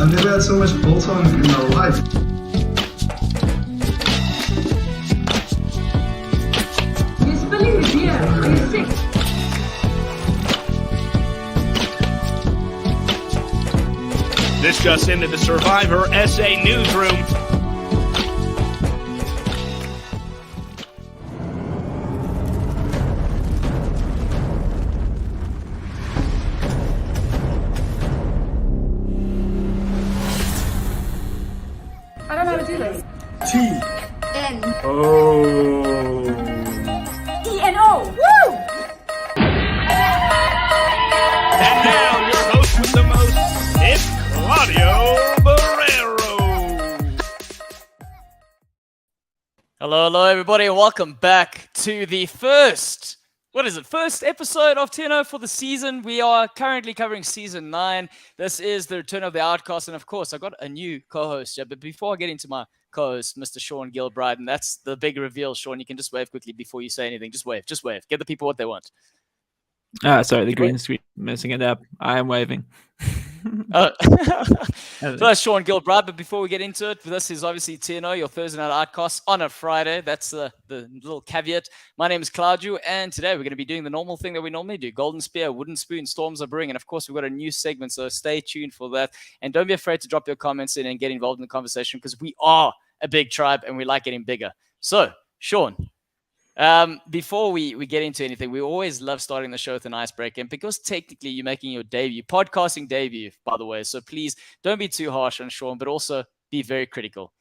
I've never had so much bolt-on in my life. You're spilling the beer. Are you sick? This just into the SurvivorSA newsroom. I don't know how to do this. T. N. Oh. E-N-O. Woo! And now your host with the most, it's Claudio Barrero. Hello, everybody, and welcome back to the first episode of 10 for the season. We are currently covering season 9. This is the return of the Outcasts, and of course, I got a new co-host. Yeah, but before I get into my co-host, Mr. Sean Gilbride, and that's the big reveal, Sean. You can just wave quickly before you say anything. Just wave. Give the people what they want. Sorry, the green screen messing it up. I am waving. So that's Sean Gilbride, but before we get into it, this is obviously TNO, your Thursday night Outcasts on a Friday. That's the little caveat. My name is Claudio, and today we're going to be doing the normal thing that we normally do. Golden Spear, Wooden Spoon, Storms are Brewing, and of course we've got a new segment, so stay tuned for that. And don't be afraid to drop your comments in and get involved in the conversation, because we are a big tribe and we like getting bigger. So, Sean, before we get into anything, we always love starting the show with an icebreaker. And because technically you're making your podcasting debut, by the way, so please don't be too harsh on Sean, but also be very critical,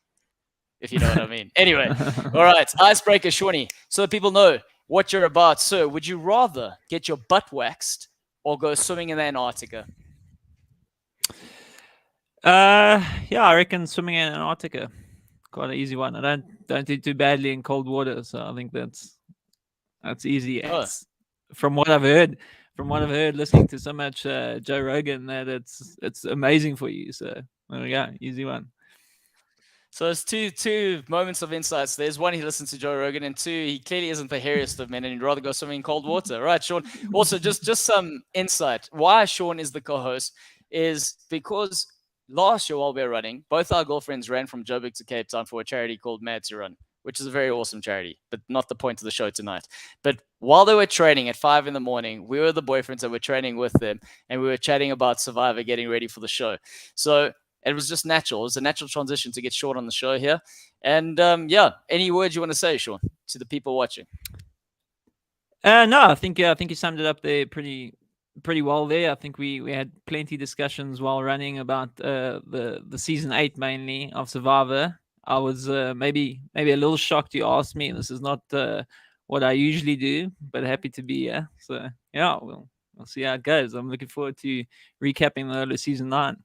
if you know what I mean. Anyway, all right, icebreaker, Shawnee, so that people know what you're about. So, would you rather get your butt waxed or go swimming in Antarctica? Yeah, I reckon swimming in Antarctica. Quite an easy one. I don't do too badly in cold water, so I think that's easy. Oh. From what I've heard, listening to so much Joe Rogan, that it's amazing for you. So yeah, easy one. So there's two moments of insights. There's one, he listens to Joe Rogan, and two, he clearly isn't the hairiest of men and he'd rather go swimming in cold water. Right, Sean? Also, just some insight. Why Sean is the co-host is because last year while we were running, both our girlfriends ran from Joburg to Cape Town for a charity called Mad to Run, which is a very awesome charity, but not the point of the show tonight. But while they were training at 5 a.m, we were the boyfriends that were training with them, and we were chatting about Survivor, getting ready for the show. So it was just natural. It was a natural transition to get Sean on the show here. And yeah, any words you want to say, Sean, to the people watching? No, I think you summed it up there pretty well there. I think we had plenty of discussions while running about the season 8 mainly of Survivor. I was maybe a little shocked you asked me. This is not what I usually do, but happy to be here. So yeah, we'll see how it goes. I'm looking forward to recapping the season 9.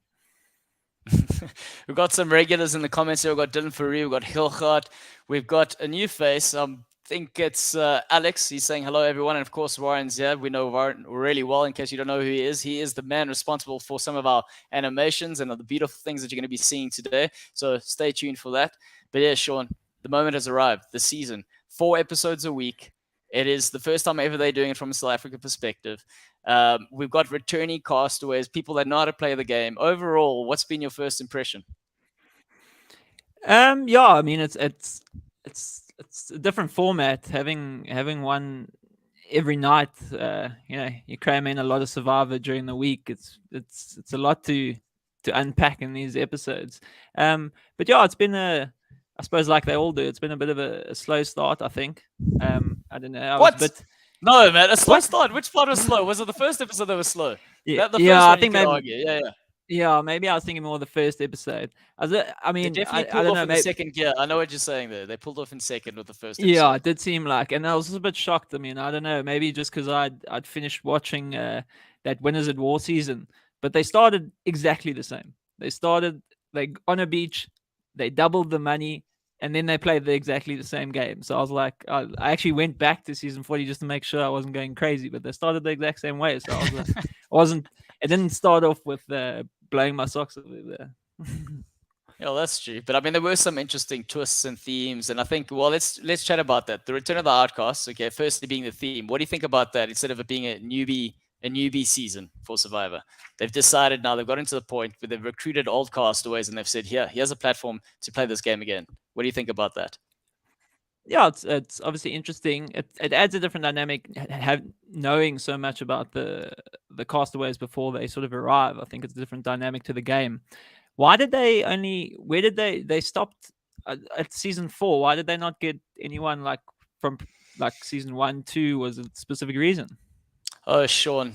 We've got some regulars in the comments here. We've got Dylan Faree, we've got Hilgard, we've got a new face. I think it's Alex. He's saying hello, everyone. And of course, Warren's here. We know Warren really well. In case you don't know who he is the man responsible for some of our animations and the beautiful things that you're going to be seeing today. So stay tuned for that. But yeah, Sean, the moment has arrived. The season, 4 episodes a week. It is the first time ever they're doing it from a South Africa perspective. We've got returning castaways, people that know how to play the game. Overall, what's been your first impression? Yeah, I mean it's a different format. Having one every night, you cram in a lot of Survivor during the week. It's a lot to unpack in these episodes. But yeah, it's been I suppose like they all do, it's been a bit of a slow start, I think. I don't know. No, man, a slow start. Which part was slow? Was it the first episode that was slow? Yeah, the first one I think maybe. Argue. Yeah. Yeah, maybe I was thinking more of the first episode. I mean, they definitely pulled off in the second gear. I know what you're saying there. They pulled off in second with the first episode. Yeah, it did seem like, and I was a bit shocked. I mean, I don't know, maybe just because I'd finished watching that Winners at War season, but they started exactly the same. They on a beach, they doubled the money, and then they played exactly the same game. So I was like, I actually went back to season 40 just to make sure I wasn't going crazy, but they started the exact same way. So I was like, it didn't start off with blowing my socks over there. Yeah, that's true. But I mean, there were some interesting twists and themes, and I think, well, let's chat about that. The Return of the Outcasts. Okay, firstly being the theme. What do you think about that? Instead of it being a newbie a newbie season for Survivor. They've decided now, they've gotten to the point where they've recruited old castaways and they've said, here's a platform to play this game again. What do you think about that? Yeah, it's obviously interesting. It adds a different dynamic. Knowing so much about the castaways before they sort of arrive, I think it's a different dynamic to the game. Why did they only? Where did they stopped at season 4? Why did they not get anyone like from like season 1, 2? Was it a specific reason? Oh, Sean.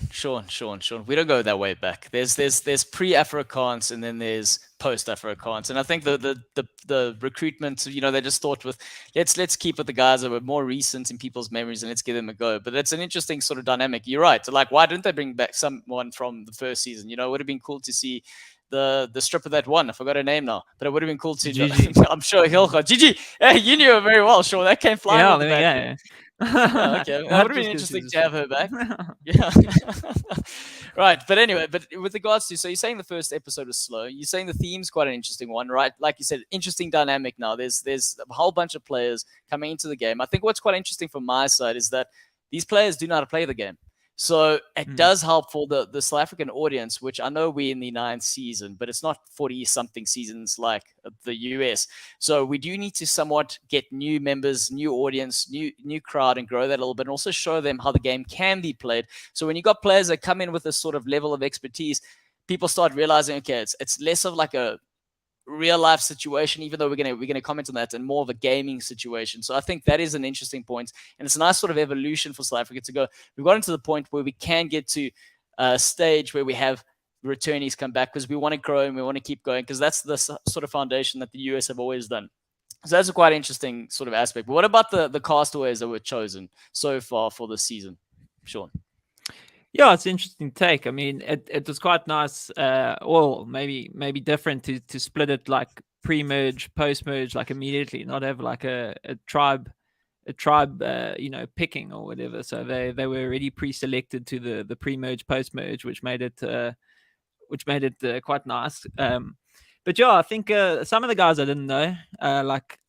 We don't go that way back. There's pre-Afrikaans and then there's post-Afrikaans. And I think the recruitment, they just thought with let's keep with the guys that were more recent in people's memories and let's give them a go. But it's an interesting sort of dynamic. You're right. So like, why didn't they bring back someone from the first season? It would have been cool to see the stripper that won. I forgot her name now, but it would have been cool to. I'm sure Hilga. Gigi, hey, you knew her very well, Sean. That came flying. Yeah, off the back. yeah. Oh, okay, that would have been interesting to have her back. Yeah. Right, but anyway, but with regards to, so you're saying the first episode was slow. You're saying the theme's quite an interesting one, right? Like you said, interesting dynamic now. There's a whole bunch of players coming into the game. I think what's quite interesting from my side is that these players do know how to play the game. So it does help for the South African audience, which I know we're in the 9th season, but it's not 40-something seasons like the US. So we do need to somewhat get new members, new audience, new crowd, and grow that a little bit, and also show them how the game can be played. So when you got players that come in with this sort of level of expertise, people start realizing, okay, it's less of like a real life situation, even though we're gonna comment on that, and more of a gaming situation. So I think that is an interesting point, and it's a nice sort of evolution for South Africa to go. We've gotten to the point where we can get to a stage where we have returnees come back because we want to grow and we want to keep going, because that's the sort of foundation that the US have always done. So that's a quite interesting sort of aspect. But what about the castaways that were chosen so far for this season, Sean? Yeah, it's an interesting take. I mean, it was quite nice. Well, maybe different to split it like pre-merge, post-merge, like immediately, not have like a tribe, picking or whatever. So they were already pre-selected to the pre-merge, post-merge, which made it quite nice. But yeah, I think some of the guys I didn't know. Like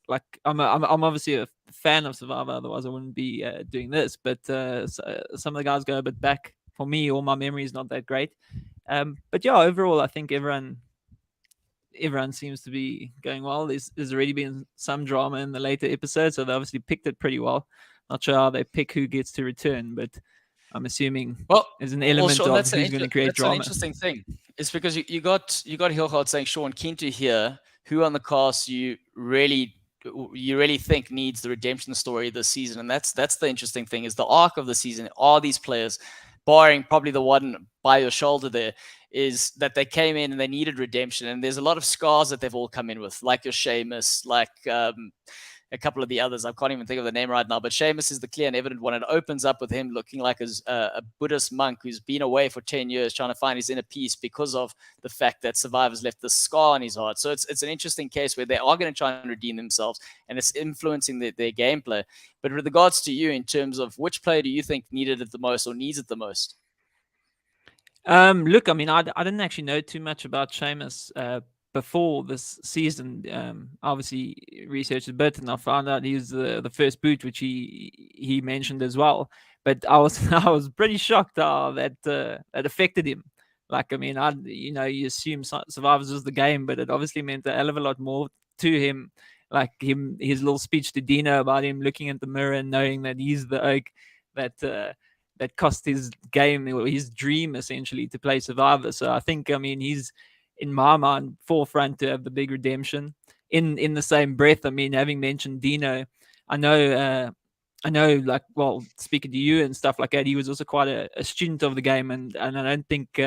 I'm obviously a fan of Survivor, otherwise I wouldn't be doing this. But some of the guys go a bit back. For me, all my memory is not that great. But yeah, overall, I think everyone seems to be going well. There's already been some drama in the later episodes, so they obviously picked it pretty well. Not sure how they pick who gets to return, but I'm assuming there's an element of who's going to create drama. That's an interesting thing. It's because you got Hilgard saying, Sean, keen to hear who on the cast you really think needs the redemption story this season. And that's the interesting thing, is the arc of the season are these players, barring probably the one by your shoulder there, is that they came in and they needed redemption. And there's a lot of scars that they've all come in with, like your Seamus, like a couple of the others. I can't even think of the name right now, but Seamus is the clear and evident one. It opens up with him looking like a Buddhist monk who's been away for 10 years trying to find his inner peace because of the fact that Survivor's left the scar on his heart. So it's an interesting case where they are going to try and redeem themselves, and it's influencing their gameplay. But with regards to you, in terms of which player do you think needed it the most or needs it the most? Look, I mean, I didn't actually know too much about Seamus before this season. Obviously researched a bit, and I found out he was the first boot, which he mentioned as well. But I was pretty shocked how that affected him. Like, I mean, you assume Survivors was the game, but it obviously meant a hell of a lot more to him. Like his little speech to Dino about him looking at the mirror and knowing that he's the oak that cost his game, or his dream essentially, to play Survivor. So I think, I mean, he's, in my mind, forefront to have the big redemption. In the same breath, I mean, having mentioned Dino, I know, like, well, speaking to you and stuff like that, he was also quite a student of the game, and I don't think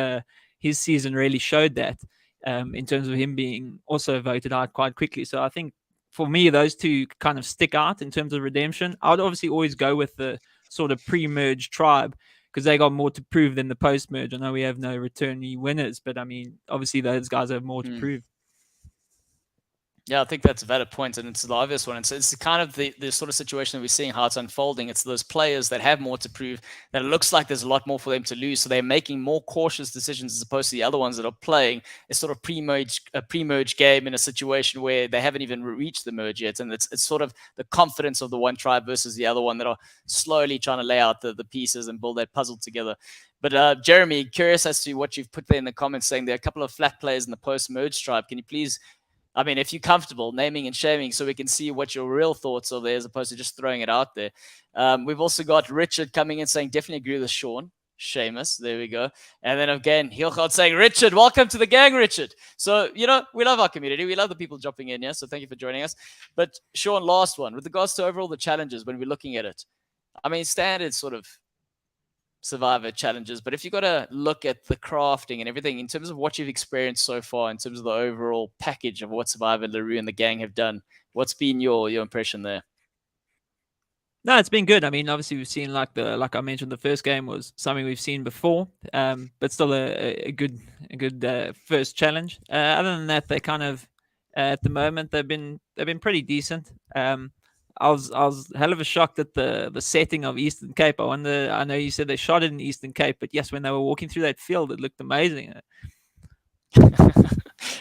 his season really showed that in terms of him being also voted out quite quickly. So I think for me, those two kind of stick out in terms of redemption. I would obviously always go with the sort of pre-merge tribe, because they got more to prove than the post-merge. I know we have no returnee winners, but I mean, obviously those guys have more to prove. Yeah, I think that's a valid point, and it's the obvious one. It's kind of the sort of situation that we're seeing how it's unfolding. It's those players that have more to prove, that it looks like there's a lot more for them to lose, so they're making more cautious decisions as opposed to the other ones that are playing a sort of pre-merge game in a situation where they haven't even reached the merge yet, and it's sort of the confidence of the one tribe versus the other one that are slowly trying to lay out the pieces and build that puzzle together. But Jeremy, curious as to what you've put there in the comments, saying there are a couple of flat players in the post-merge tribe. Can you please, I mean, if you're comfortable naming and shaming so we can see what your real thoughts are there as opposed to just throwing it out there. We've also got Richard coming in saying, definitely agree with Sean. Seamus, there we go. And then again, Hilchard saying, Richard, welcome to the gang, Richard. So, we love our community. We love the people jumping in here. So thank you for joining us. But Sean, last one. With regards to overall the challenges, when we're looking at it, I mean, standard sort of Survivor challenges, but if you got to look at the crafting and everything in terms of what you've experienced so far, in terms of the overall package of what Survivor, LaRue, and the gang have done, what's been your impression there? No, it's been good. I mean, obviously we've seen like I mentioned, the first game was something we've seen before, but still a good first challenge. Other than that, they kind of at the moment they've been pretty decent. I was hell of a shocked at the setting of Eastern Cape. I know you said they shot it in Eastern Cape, but yes, when they were walking through that field, it looked amazing.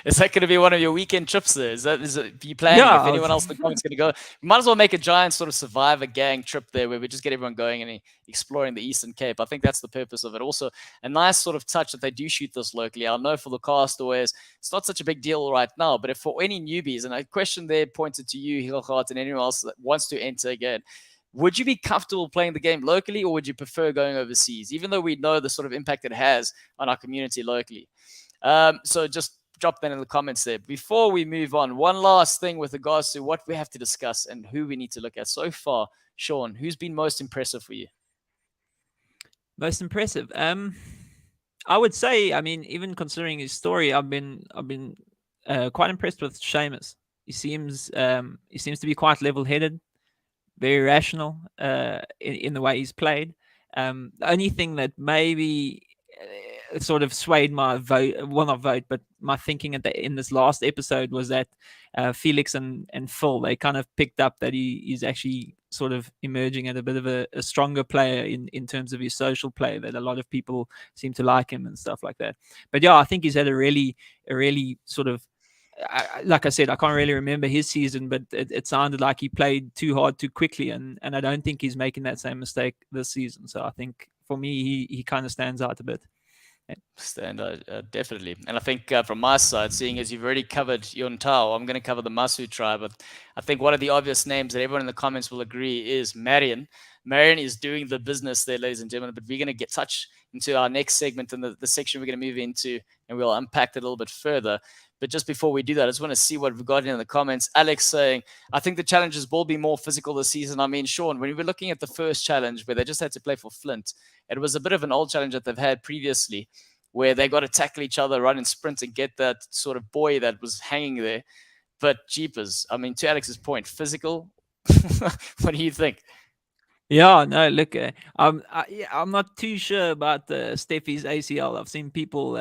Is that going to be one of your weekend trips there? Is it, you planning? Yeah, if anyone else in the comments going to go, we might as well make a giant sort of Survivor gang trip there where we just get everyone going and exploring the Eastern Cape. I think that's the purpose of it. Also, a nice sort of touch that they do shoot this locally. I know for the castaways, it's not such a big deal right now, but if for any newbies, and a question there pointed to you, Hilchart, and anyone else that wants to enter again, would you be comfortable playing the game locally, or would you prefer going overseas, even though we know the sort of impact it has on our community locally? So just drop that in the comments there. Before we move on, one last thing with regards to what we have to discuss and who we need to look at so far. Sean, who's been most impressive for you? Most impressive. I would say, I mean, even considering his story, I've been quite impressed with Seamus. He seems to be quite level-headed, very rational in the way he's played. The only thing that maybe sort of swayed my vote, well, not vote, but my thinking in this last episode was that Felix and Phil, they kind of picked up that he's actually sort of emerging as a bit of a stronger player in terms of his social play, that a lot of people seem to like him and stuff like that. But yeah, I think he's had a really sort of, like I said, I can't really remember his season, but it sounded like he played too hard too quickly, and I don't think he's making that same mistake this season. So I think for me, he kind of stands out a bit. Definitely. And I think from my side, seeing as you've already covered Yontao, I'm going to cover the Masu tribe. I think one of the obvious names that everyone in the comments will agree is Marion. Marion is doing the business there, ladies and gentlemen, but we're going to get touch into our next segment and the section we're going to move into, and we'll unpack it a little bit further. But just before we do that, I just want to see what we've got in the comments. Alex saying, I think the challenges will be more physical this season. I mean, Sean, when we were looking at the first challenge where they just had to play for Flint, it was a bit of an old challenge that they've had previously where they got to tackle each other, run and sprint and get that sort of buoy that was hanging there. But jeepers, I mean, to Alex's point, physical, what do you think? Yeah, no, look, I'm not too sure about Steffi's ACL. I've seen people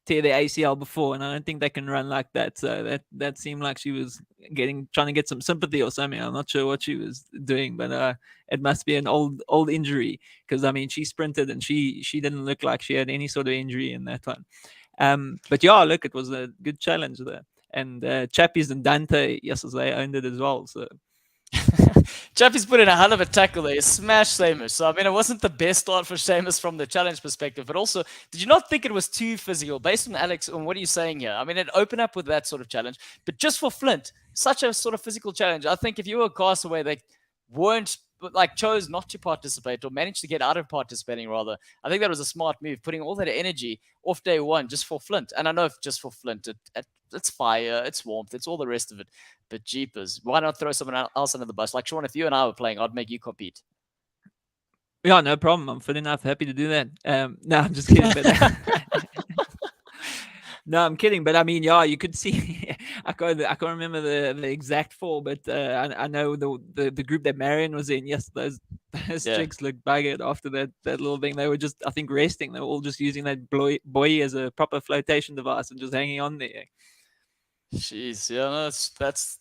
tear their ACL before, and I don't think they can run like that. So that seemed like she was trying to get some sympathy or something. I'm not sure what she was doing, but it must be an old injury, because I mean, she sprinted and she didn't look like she had any sort of injury in that one. But yeah, look, it was a good challenge there, and Chappies and Dante, yes, they owned it as well. So. Chappie's put in a hell of a tackle there. He smashed Seamus. So, I mean, it wasn't the best start for Seamus from the challenge perspective, but also, did you not think it was too physical? Based on Alex, on what are you saying here? I mean, it opened up with that sort of challenge, but just for Flint, such a sort of physical challenge. I think if you were a castaway, they chose not to participate or managed to get out of participating rather. I think that was a smart move, putting all that energy off day one just for Flint. And I know just for Flint, it's fire, it's warmth, it's all the rest of it. But jeepers, why not throw someone else under the bus? Like Sean, if you and I were playing, I'd make you compete. Yeah, no problem. I'm fit enough, happy to do that. No, I'm just kidding. But no, I'm kidding. But I mean, yeah, you could see. I can't remember the exact fall, but I know the group that Marion was in. Yes, those chicks looked buggered after that little thing. They were just, I think, resting. They were all just using that buoy as a proper flotation device and just hanging on there. Jeez, yeah, no,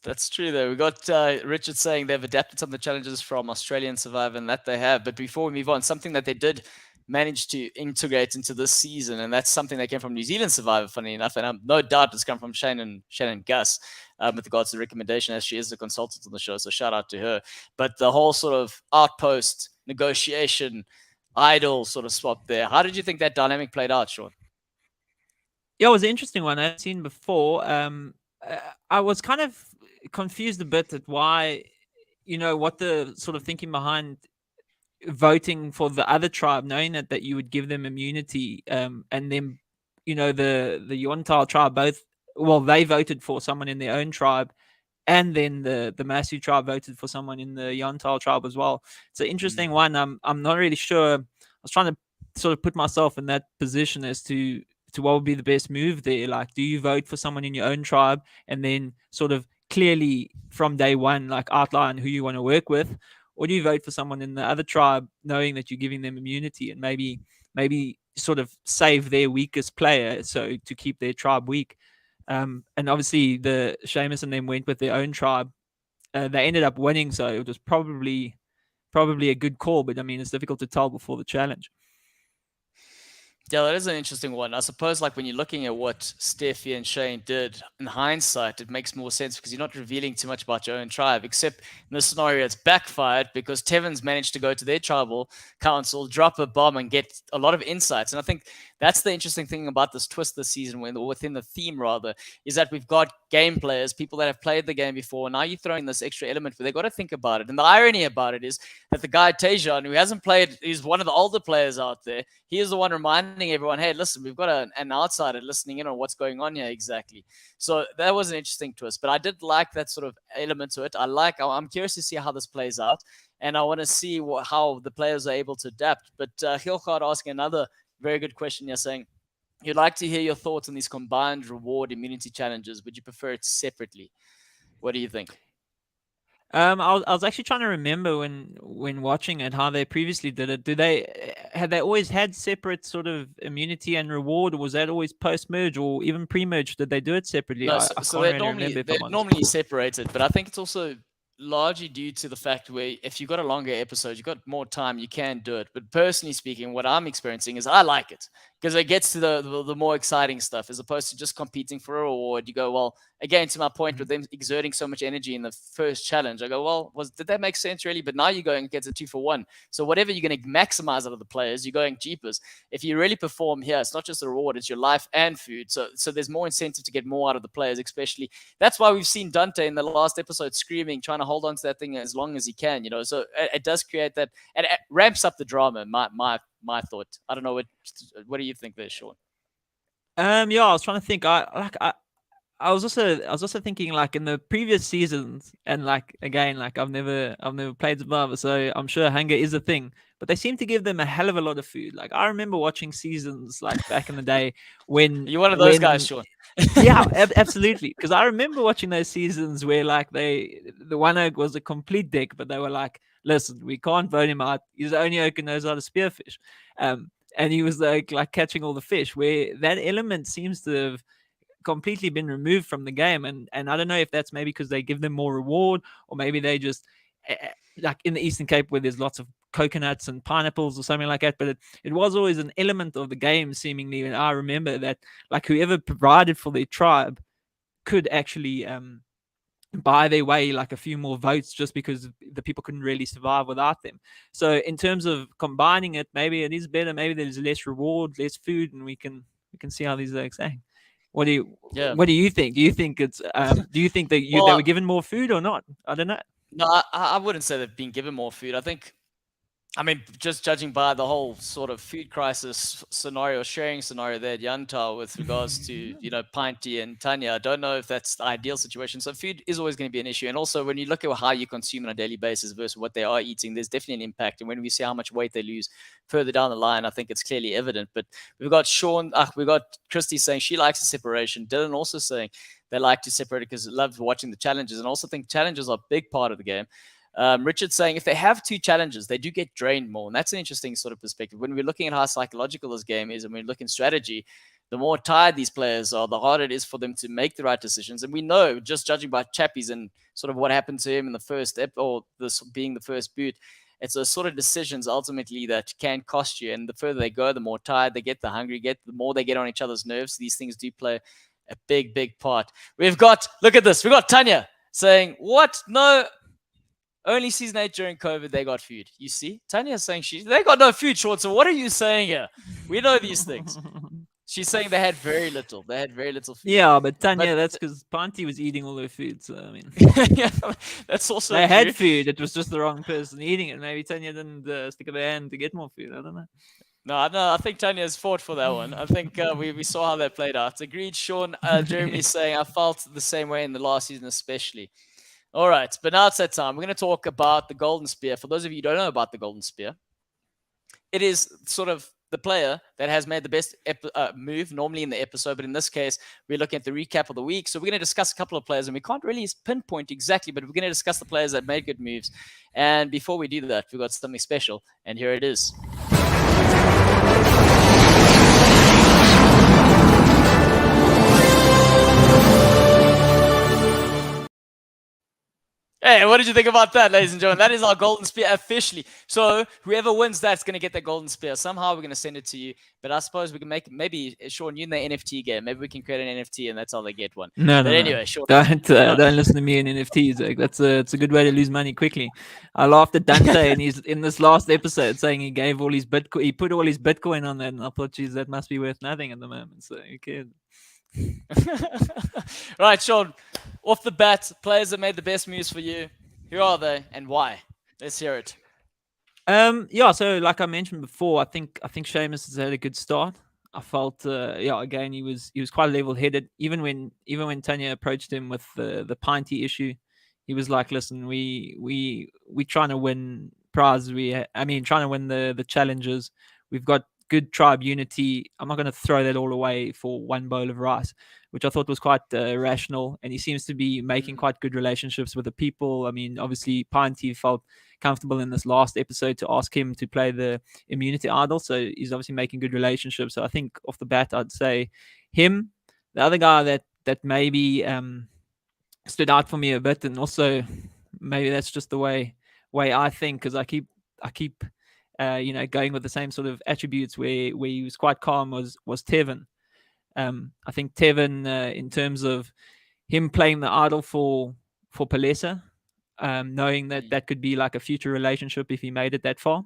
that's true though. We got Richard saying they've adapted some of the challenges from Australian Survivor, and that they have. But before we move on, something that they did manage to integrate into this season, and that's something that came from New Zealand Survivor, funny enough, and no doubt it's come from Shannon Gus with regards to the recommendation, as she is the consultant on the show. So shout out to her. But the whole sort of outpost negotiation, idol sort of swap there. How did you think that dynamic played out, Sean? Yeah, it was an interesting one I'd seen before. I was kind of confused a bit at why, what the sort of thinking behind voting for the other tribe, knowing that you would give them immunity, and then, the Yontal tribe they voted for someone in their own tribe, and then the Masu tribe voted for someone in the Yontal tribe as well. It's an interesting one. I'm not really sure. I was trying to sort of put myself in that position as to what would be the best move there. Like, do you vote for someone in your own tribe and then sort of clearly from day one, like, outline who you want to work with, or do you vote for someone in the other tribe knowing that you're giving them immunity and maybe sort of save their weakest player so to keep their tribe weak? And obviously the Seamus and them went with their own tribe. They ended up winning, so it was probably a good call. But I mean, it's difficult to tell before the challenge. Yeah, that is an interesting one. I suppose, like, when you're looking at what Steffi and Shane did, in hindsight, it makes more sense because you're not revealing too much about your own tribe, except in this scenario, it's backfired because Tevins managed to go to their tribal council, drop a bomb, and get a lot of insights. And I think that's the interesting thing about this twist this season, or within the theme, rather, is that we've got game players, people that have played the game before. Now you're throwing this extra element where they've got to think about it. And the irony about it is that the guy, Tejan, who hasn't played, he's one of the older players out there. He is the one reminding everyone, hey, listen, we've got an outsider listening in on what's going on here exactly. So that was an interesting twist. But I did like that sort of element to it. I'm curious to see how this plays out. And I want to see how the players are able to adapt. But Hilgard asking another very good question here, saying, you'd like to hear your thoughts on these combined reward immunity challenges. Would you prefer it separately? What do you think? I was actually trying to remember when watching it how they previously did it. Had they always had separate sort of immunity and reward, or was that always post merge or even pre merge? Did they do it separately? No, I so can't they're really remember. they're normally separated, but I think it's also largely due to the fact where if you've got a longer episode, you've got more time, you can do it. But personally speaking, what I'm experiencing is I like it because it gets to the more exciting stuff as opposed to just competing for a reward. You go, well, again, to my point with them exerting so much energy in the first challenge, I go, well, did that make sense really? But now you're going against a 2-for-1. So whatever you're going to maximize out of the players, you're going jeepers. If you really perform here, it's not just a reward, it's your life and food. So there's more incentive to get more out of the players, especially. That's why we've seen Dante in the last episode screaming, trying to hold on to that thing as long as he can, So it does create that, and it ramps up the drama. My thought. I don't know what do you think there, Sean? Yeah, I was trying to think. I was also thinking, like, in the previous seasons, and like again, like I've never played Survivor, so I'm sure hunger is a thing. But they seem to give them a hell of a lot of food. Like, I remember watching seasons like back in the day when you're one of those guys, Sean. Yeah, absolutely. Because I remember watching those seasons where, like, the one oak was a complete dick, but they were like, listen, we can't vote him out. He's the only oak who knows how to spearfish. And he was like catching all the fish, where that element seems to have completely been removed from the game. And I don't know if that's maybe because they give them more reward, or maybe they just, like in the Eastern Cape where there's lots of coconuts and pineapples or something like that. But it was always an element of the game, seemingly. And I remember that, like, whoever provided for their tribe could actually buy their way like a few more votes, just because the people couldn't really survive without them. So in terms of combining it, maybe it is better. Maybe there's less reward, less food, and we can see how these are saying. What do you think? Do you think it's do you think that they were given more food or not? I don't know. No, I wouldn't say they've been given more food. I mean, just judging by the whole sort of food crisis scenario, sharing scenario there at Yantar with regards to, Pinty and Tanya, I don't know if that's the ideal situation. So food is always going to be an issue. And also when you look at how you consume on a daily basis versus what they are eating, there's definitely an impact. And when we see how much weight they lose further down the line, I think it's clearly evident. But we've got we've got Christy saying she likes the separation. Dylan also saying they like to separate it because they love watching the challenges, and also think challenges are a big part of the game. Richard saying if they have 2 challenges, they do get drained more. And that's an interesting sort of perspective. When we're looking at how psychological this game is and we're looking strategy, the more tired these players are, the harder it is for them to make the right decisions. And we know, just judging by Chappie's and sort of what happened to him in the first or this being the first boot, it's those sort of decisions ultimately that can cost you. And the further they go, the more tired they get, the hungry the more they get on each other's nerves. These things do play a big, big part. Look at this. We've got Tanya saying, what? No, only season 8 during COVID, they got food. You see? Tanya is saying they got no food, Sean. So what are you saying here? We know these things. She's saying they had very little. They had very little food. Yeah, but Tanya, that's because Panti was eating all her food. So I mean, yeah, that's also they had food. It was just the wrong person eating it. Maybe Tanya didn't stick up her hand to get more food. I don't know. No, I think Tanya's fought for that one. I think we saw how that played out. Agreed, Sean. Jeremy saying I felt the same way in the last season, especially. All right, but now it's that time. We're going to talk about the Golden Spear. For those of you who don't know about the Golden Spear, it is sort of the player that has made the best move normally in the episode, but in this case, we're looking at the recap of the week. So we're going to discuss a couple of players, and we can't really pinpoint exactly, but we're going to discuss the players that made good moves. And before we do that, we've got something special, and here it is. Hey, what did you think about that, ladies and gentlemen? That is our Golden Spear officially. So whoever wins that's going to get the Golden Spear. Somehow we're going to send it to you. But I suppose we can make maybe, Sean, you in the NFT game. Maybe we can create an NFT and that's how they get one. No. Anyway, Sean. Don't listen to me in NFTs. Like, it's a good way to lose money quickly. I laughed at Dante and he's in this last episode saying he gave all his Bitcoin. He put all his Bitcoin on that, and I thought, geez, that must be worth nothing at the moment. So who cares? Right, Sean. Off the bat, players that made the best moves for you. Who are they and why? Let's hear it. Yeah. So like I mentioned before, I think Seamus has had a good start. I felt, again, he was quite level-headed. Even when Tanya approached him with the pinty issue, he was like, "Listen, we trying to win prizes. Trying to win the challenges. We've got good tribe unity. I'm not going to throw that all away for one bowl of rice," which I thought was quite rational. And he seems to be making quite good relationships with the people. I mean, obviously, Pinty felt comfortable in this last episode to ask him to play the immunity idol. So he's obviously making good relationships. So I think off the bat, I'd say him. The other guy that maybe stood out for me a bit, and also maybe that's just the way I think, because I keep going with the same sort of attributes where he was quite calm was Tevin. I think Tevin, in terms of him playing the idol for Palesa, knowing that could be like a future relationship if he made it that far.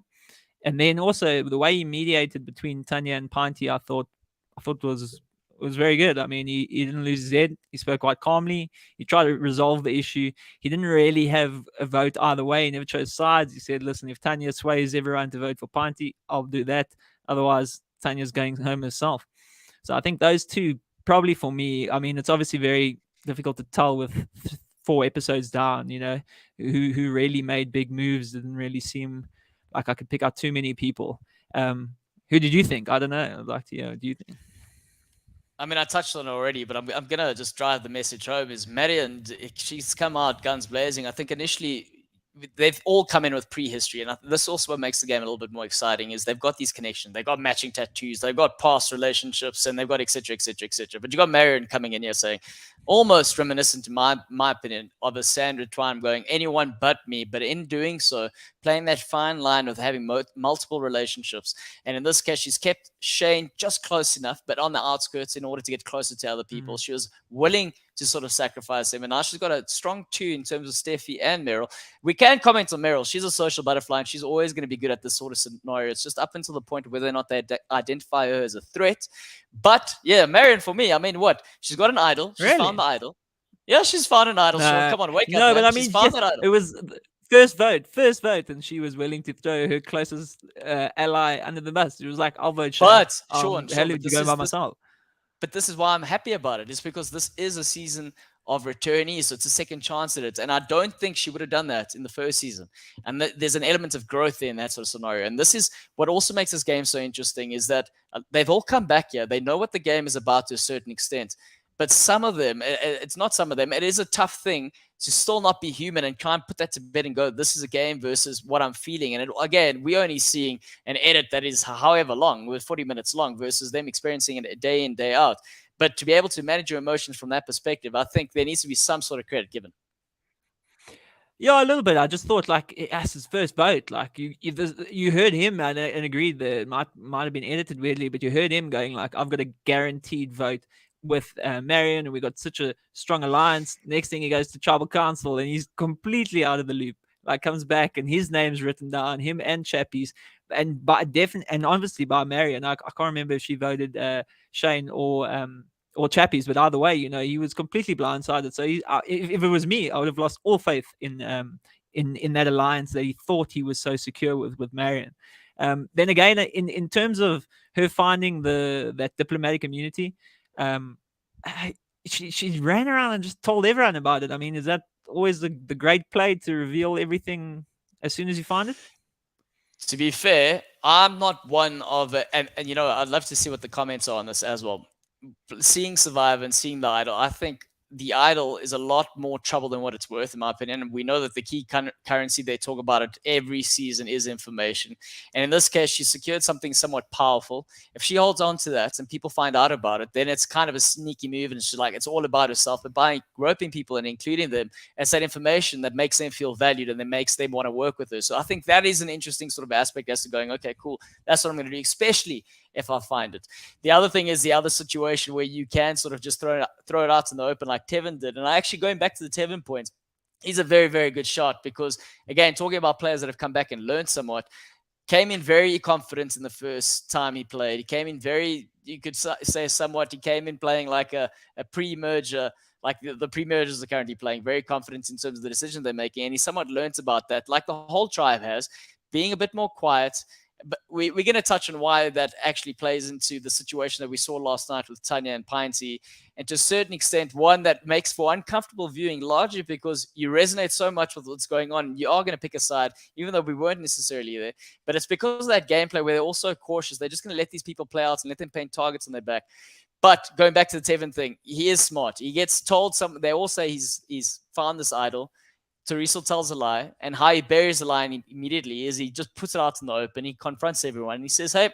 And then also the way he mediated between Tanya and Pinty, I thought was very good. I mean, he didn't lose his head. He spoke quite calmly. He tried to resolve the issue. He didn't really have a vote either way. He never chose sides. He said, listen, if Tanya sways everyone to vote for Pinty, I'll do that. Otherwise, Tanya's going home herself. So I think those two, probably for me, I mean, it's obviously very difficult to tell with 4 episodes down, who really made big moves. Didn't really seem like I could pick out too many people. Who did you think? I don't know. I'd like to, do you think? I mean, I touched on it already, but I'm going to just drive the message home. Is Marion, she's come out guns blazing. I think initially they've all come in with prehistory, and this also what makes the game a little bit more exciting is they've got these connections. They've got matching tattoos. They've got past relationships, and they've got et cetera, et cetera, et cetera. But you got Marion coming in here saying, almost reminiscent, in my opinion, of a Sandra Twine going, anyone but me. But in doing so, playing that fine line of having multiple relationships. And in this case, she's kept Shane just close enough, but on the outskirts in order to get closer to other people. She was willing to sort of sacrifice him. And now she's got a strong 2 in terms of Steffi and Meryl. We can comment on Meryl. She's a social butterfly, and she's always going to be good at this sort of scenario. It's just up until the point of whether or not they identify her as a threat. But, yeah, Marion, for me, I mean, what? She's got an idol. She's found the idol. Yeah, she's found an idol. Sean. Come on, wake up. No, man. But I mean, it was first vote, and she was willing to throw her closest ally under the bus. She was like, I'll vote Shane. But, Sean, hell to go by myself. But this is why I'm happy about it. It's because this is a season of returnees, so it's a second chance at it. And I don't think she would have done that in the first season. And there's an element of growth there in that sort of scenario. And this is what also makes this game so interesting is that they've all come back here. They know what the game is about to a certain extent. But some of them, it's not some of them, it is a tough thing to still not be human and try and put that to bed and go, this is a game versus what I'm feeling. And again, we're only seeing an edit that is however long, with 40 minutes long, versus them experiencing it day in, day out. But to be able to manage your emotions from that perspective, I think there needs to be some sort of credit given. Yeah, a little bit. I just thought, like, as his first vote, like you heard him and agreed that it might have been edited weirdly, but you heard him going like, "I've got a guaranteed vote with Marion, and we got such a strong alliance." Next thing he goes to tribal council, and he's completely out of the loop. Like, comes back and his name's written down, him and Chappie's, and and obviously by Marion. I can't remember if she voted Shane or Chappies, but either way, he was completely blindsided. So if it was me, I would have lost all faith in that alliance that he thought he was so secure with Marion. Then again, in terms of her finding that diplomatic immunity, she ran around and just told everyone about it. I mean, is that always the great play, to reveal everything as soon as you find it? To be fair, I'm not one of it, and I'd love to see what the comments are on this as well. Seeing Survivor and seeing the idol, I think the idol is a lot more trouble than what it's worth, in my opinion. And we know that the key currency, they talk about it every season, is information. And in this case, she secured something somewhat powerful. If she holds on to that and people find out about it, then it's kind of a sneaky move. And she's like, it's all about herself. But by groping people and including them, it's that information that makes them feel valued and that makes them want to work with her. So I think that is an interesting sort of aspect as to going, okay, cool, that's what I'm going to do, especially if I find it. The other thing is the other situation where you can sort of just throw it out in the open like Tevin did. And I actually, going back to the Tevin point, he's a very, very good shot because, again, talking about players that have come back and learned somewhat, came in very confident in the first time he played. He came in very, you could say somewhat, he came in playing like a pre-merger, like the pre-mergers are currently playing, very confident in terms of the decisions they're making. And he somewhat learns about that, like the whole tribe has, being a bit more quiet. But we're going to touch on why that actually plays into the situation that we saw last night with Tanya and Pinty. And to a certain extent, one that makes for uncomfortable viewing, largely because you resonate so much with what's going on. You are going to pick a side, even though we weren't necessarily there. But it's because of that gameplay where they're also cautious. They're just going to let these people play out and let them paint targets on their back. But going back to the Tevin thing, he is smart. He gets told something. They all say he's found this idol. Teresa tells a lie, and how he buries the lie immediately is he just puts it out in the open. He confronts everyone, and he says, hey,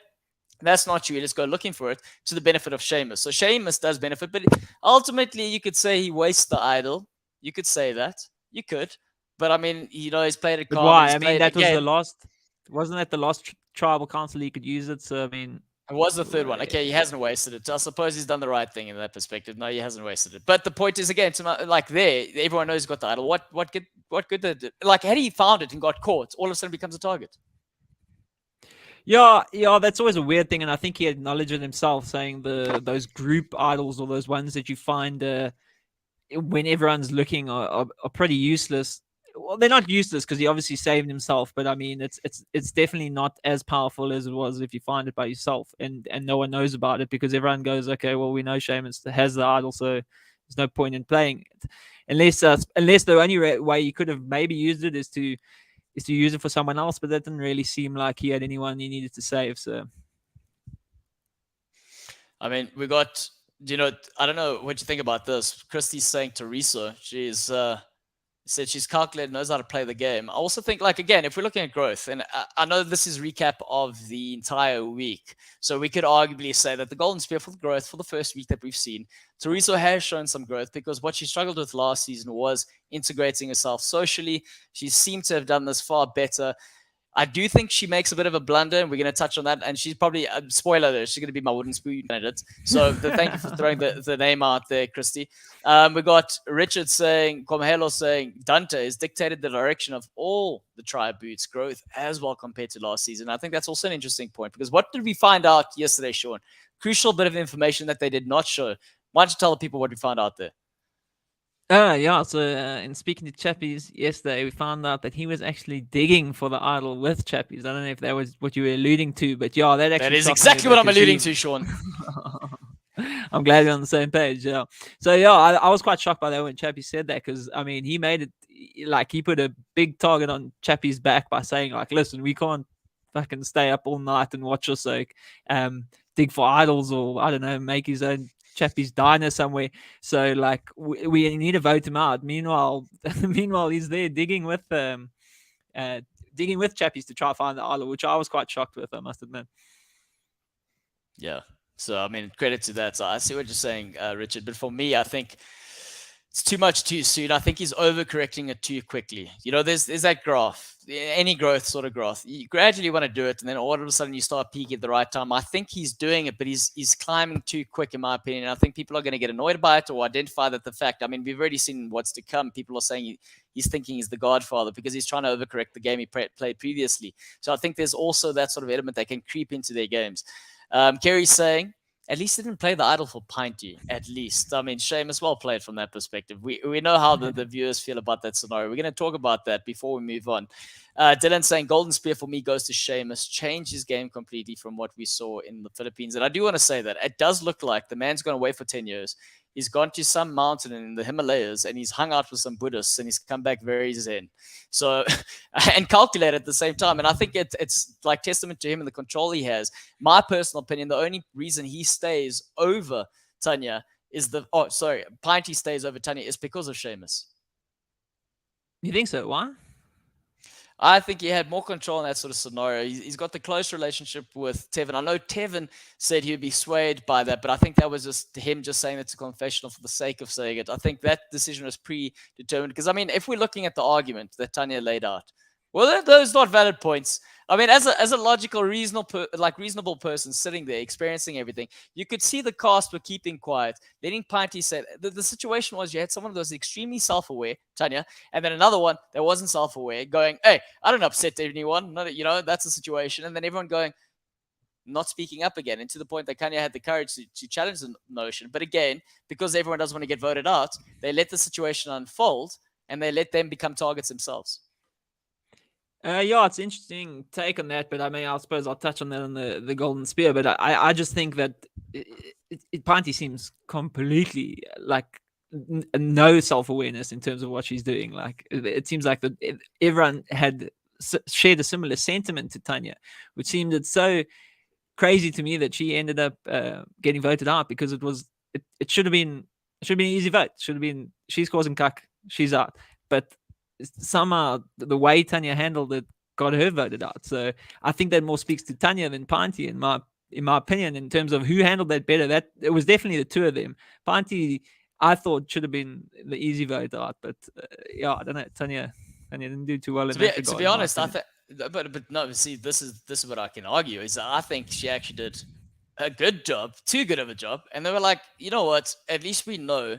that's not you. Let's go looking for it, to the benefit of Sheamus. So Sheamus does benefit, but ultimately you could say he wastes the idol. You could say that. You could. But I mean, he's played it. But why? I mean, that was the last. Wasn't that the last tribal council he could use it? So I mean, it was the third one. Okay, he hasn't wasted it. I suppose he's done the right thing in that perspective. No, he hasn't wasted it. But the point is, again, everyone knows he's got the idol. What good did it? Like, had he found it and got caught, all of a sudden becomes a target. Yeah, that's always a weird thing, and I think he acknowledged it himself, saying those group idols or those ones that you find when everyone's looking are pretty useless. Well, they're not useless because he obviously saved himself, but I mean, it's definitely not as powerful as it was if you find it by yourself, and no one knows about it because everyone goes, okay, well, we know Sheamus has the idol, so there's no point in playing it, unless the only way you could have maybe used it is to use it for someone else, but that didn't really seem like he had anyone he needed to save. So, I mean, we got, I don't know what you think about this. Christy's saying Teresa, she's said she's calculated, knows how to play the game. I also think, like, again, if we're looking at growth, and I know this is recap of the entire week, so we could arguably say that the Golden Spear for the growth for the first week that we've seen, Teresa has shown some growth because what she struggled with last season was integrating herself socially. She seemed to have done this far better. I do think she makes a bit of a blunder, and we're going to touch on that. And she's probably, spoiler alert, she's going to be my wooden spoon candidate. So thank you for throwing the name out there, Christy. We got Richard saying, Comhelo saying, Dante has dictated the direction of all the tribe boots growth as well compared to last season. I think that's also an interesting point because what did we find out yesterday, Sean? Crucial bit of information that they did not show. Why don't you tell the people what we found out there? Yeah, so in speaking to Chappies yesterday, we found out that he was actually digging for the idol with Chappies. I don't know if that was what you were alluding to, but yeah, that is exactly what I'm alluding to, Sean. I'm glad we're on the same page, yeah. So yeah, I was quite shocked by that when Chappie said that because, I mean, he made it, like, he put a big target on Chappie's back by saying, like, listen, we can't fucking stay up all night and watch your sake, dig for idols or, I don't know, make his own Chappie's diner somewhere. So like we need to vote him out. Meanwhile, he's there digging with Chappies to try to find the island, which I was quite shocked with, I must admit. Yeah. So, I mean, credit to that. So I see what you're saying, Richard. But for me, I think it's too much too soon. I think he's overcorrecting it too quickly. There's that graph, any growth sort of growth. You gradually want to do it, and then all of a sudden you start peaking at the right time. I think he's doing it, but he's climbing too quick, in my opinion. And I think people are going to get annoyed by it or identify that the fact. I mean, we've already seen what's to come. People are saying he's thinking he's the godfather because he's trying to overcorrect the game he played previously. So I think there's also that sort of element that can creep into their games. Kerry's saying, at least he didn't play the idol for Pinty, at least. I mean, Seamus well played from that perspective. We know how the viewers feel about that scenario. We're going to talk about that before we move on. Dylan saying, Golden Spear for me goes to Seamus. Changed his game completely from what we saw in the Philippines. And I do want to say that it does look like the man's gone away for 10 years. He's gone to some mountain in the Himalayas and he's hung out with some Buddhists and he's come back very zen. So, and calculate at the same time. And I think it's like testament to him and the control he has. My personal opinion, the only reason he stays over Tanya is Pinty stays over Tanya is because of Seamus. You think so? Why? I think he had more control in that sort of scenario. He's got the close relationship with Tevin. I know Tevin said he'd be swayed by that, but I think that was just him just saying it's a confessional for the sake of saying it. I think that decision was predetermined because, I mean, if we're looking at the argument that Tanya laid out, well, those not valid points. I mean, as a logical, reasonable person sitting there experiencing everything, you could see the cast were keeping quiet, letting Pinty say the situation was you had someone that was extremely self-aware, Tanya, and then another one that wasn't self-aware, going, "Hey, I don't upset anyone, that's the situation," and then everyone going, not speaking up again, and to the point that Kanye had the courage to challenge the notion. But again, because everyone doesn't want to get voted out, they let the situation unfold and they let them become targets themselves. Yeah, it's an interesting take on that, but I mean, I suppose I'll touch on that on the Golden Spear. But I just think that Pinty seems completely like no self-awareness in terms of what she's doing. Like it seems like everyone had shared a similar sentiment to Tanya, which seemed so crazy to me that she ended up getting voted out because it should have been an easy vote. Should have been she's causing cuck, she's out, but somehow the way Tanya handled it got her voted out. So I think that more speaks to Tanya than Pinty in my opinion, in terms of who handled that better. That it was definitely the two of them. Pinty, I thought, should have been the easy vote out, but yeah, I don't know. Tanya didn't do too well in that regard. To be honest, I think, but no. See, this is what I can argue is that I think she actually did a good job, too good of a job, and they were like, you know what? At least we know.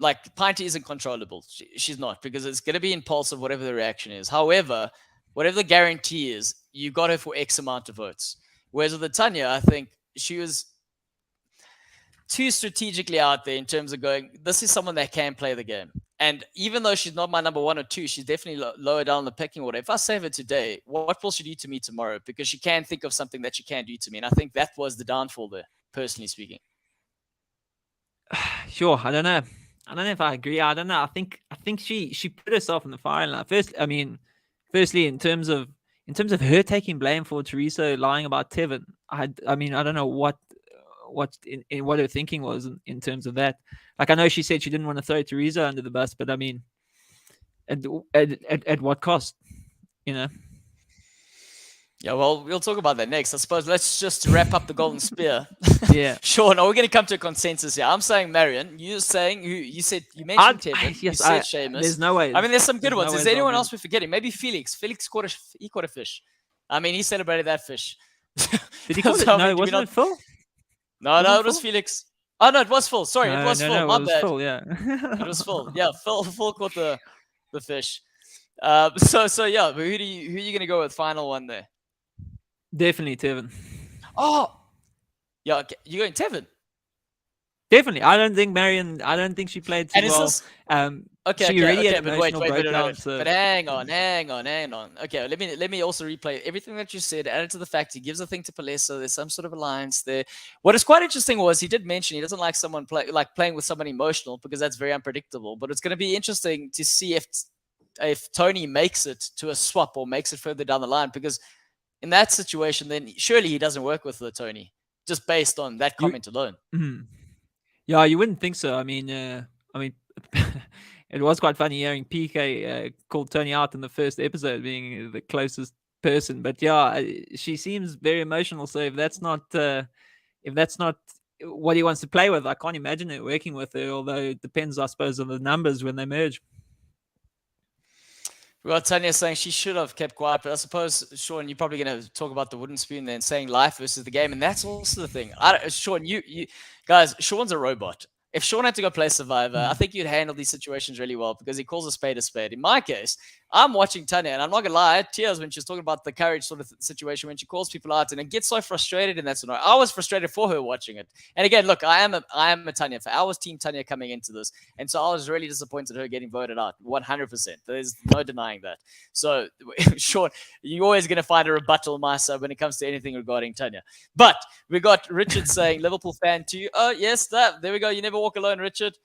Like, Pinty isn't controllable. She's not, because it's going to be impulsive, whatever the reaction is. However, whatever the guarantee is, you got her for X amount of votes. Whereas with the Tanya, I think she was too strategically out there in terms of going, this is someone that can play the game. And even though she's not my number one or two, she's definitely lower down the pecking order. If I save her today, what will she do to me tomorrow? Because she can think of something that she can do to me. And I think that was the downfall there, personally speaking. Sure, I don't know if I agree. I don't know. I think she put herself in the firing line. Firstly, in terms of her taking blame for Teresa lying about Tevin, I mean, I don't know what her thinking was in terms of that. Like, I know she said she didn't want to throw Teresa under the bus, but I mean, at what cost? Yeah, well, we'll talk about that next. I suppose let's just wrap up the Golden Spear. Yeah. Sure. Now we're going to come to a consensus here. I'm saying Marion. You're saying you mentioned Tevin. Yes, you said Seamus. There's no way. I mean, there's some good ones. Is there anyone else we're forgetting? Maybe Felix. Felix caught a fish. I mean, he celebrated that fish. Did he call it? No, wasn't it full? No, it was Felix. Oh no, it was full. Sorry, it was full. No, My it was bad. full. Yeah. It was full. Yeah, full caught the fish. So yeah, who are you going to go with final one there? Definitely Tevin. Oh, yeah. Okay. You're going Tevin. Definitely. I don't think she played too well. She already had emotional breakdown. But hang on. Okay, let me also replay everything that you said. Added to the fact he gives a thing to Palesa. There's some sort of alliance there. What is quite interesting was he did mention he doesn't like someone playing with someone emotional because that's very unpredictable. But it's going to be interesting to see if Tony makes it to a swap or makes it further down the line, because in that situation, then surely he doesn't work with the Tony just based on that comment alone. Yeah, you wouldn't think so. I mean, it was quite funny hearing PK called Tony out in the first episode, being the closest person. But yeah, she seems very emotional. So if that's not what he wants to play with, I can't imagine it working with her. Although it depends, I suppose, on the numbers when they merge. We got Tanya saying she should have kept quiet, but I suppose, Sean, you're probably going to talk about the wooden spoon then, saying life versus the game, and that's also the thing. Sean, you guys, Sean's a robot. If Sean had to go play Survivor, I think you'd handle these situations really well because he calls a spade a spade. In my case, I'm watching Tanya, and I'm not gonna lie, tears when she's talking about the courage sort of situation when she calls people out, and it gets so frustrated in that scenario. I was frustrated for her watching it. And again, look, I am a Tanya fan. I was Team Tanya coming into this, and so I was really disappointed her getting voted out, 100%. There's no denying that. So, Sean, you're always gonna find a rebuttal, my side, when it comes to anything regarding Tanya. But we got Richard saying Liverpool fan too. Oh yes, there we go. You never walk alone, Richard.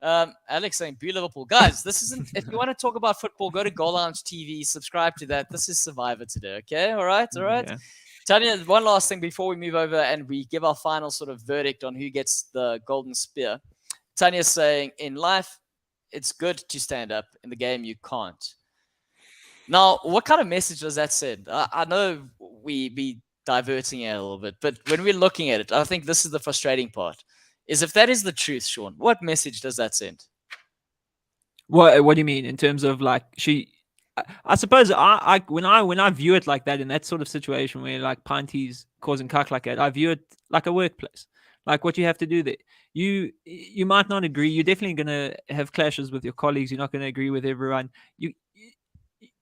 Alex saying, "Be Liverpool, guys." This isn't. If you want to talk about football, go to Goal Lounge TV. Subscribe to that. This is Survivor today. Okay, all right. Yeah. Tanya, one last thing before we move over and we give our final sort of verdict on who gets the golden spear. Tanya's saying, "In life, it's good to stand up. In the game, you can't." Now, what kind of message does that send? I know we be diverting it a little bit, but when we're looking at it, I think this is the frustrating part. Is if that is the truth, Sean, what message does that send? What do you mean in terms of like she? I suppose when I view it like that in that sort of situation where like Pinty's causing cuck like that, I view it like a workplace, like what you have to do there. You might not agree. You're definitely gonna have clashes with your colleagues. You're not gonna agree with everyone.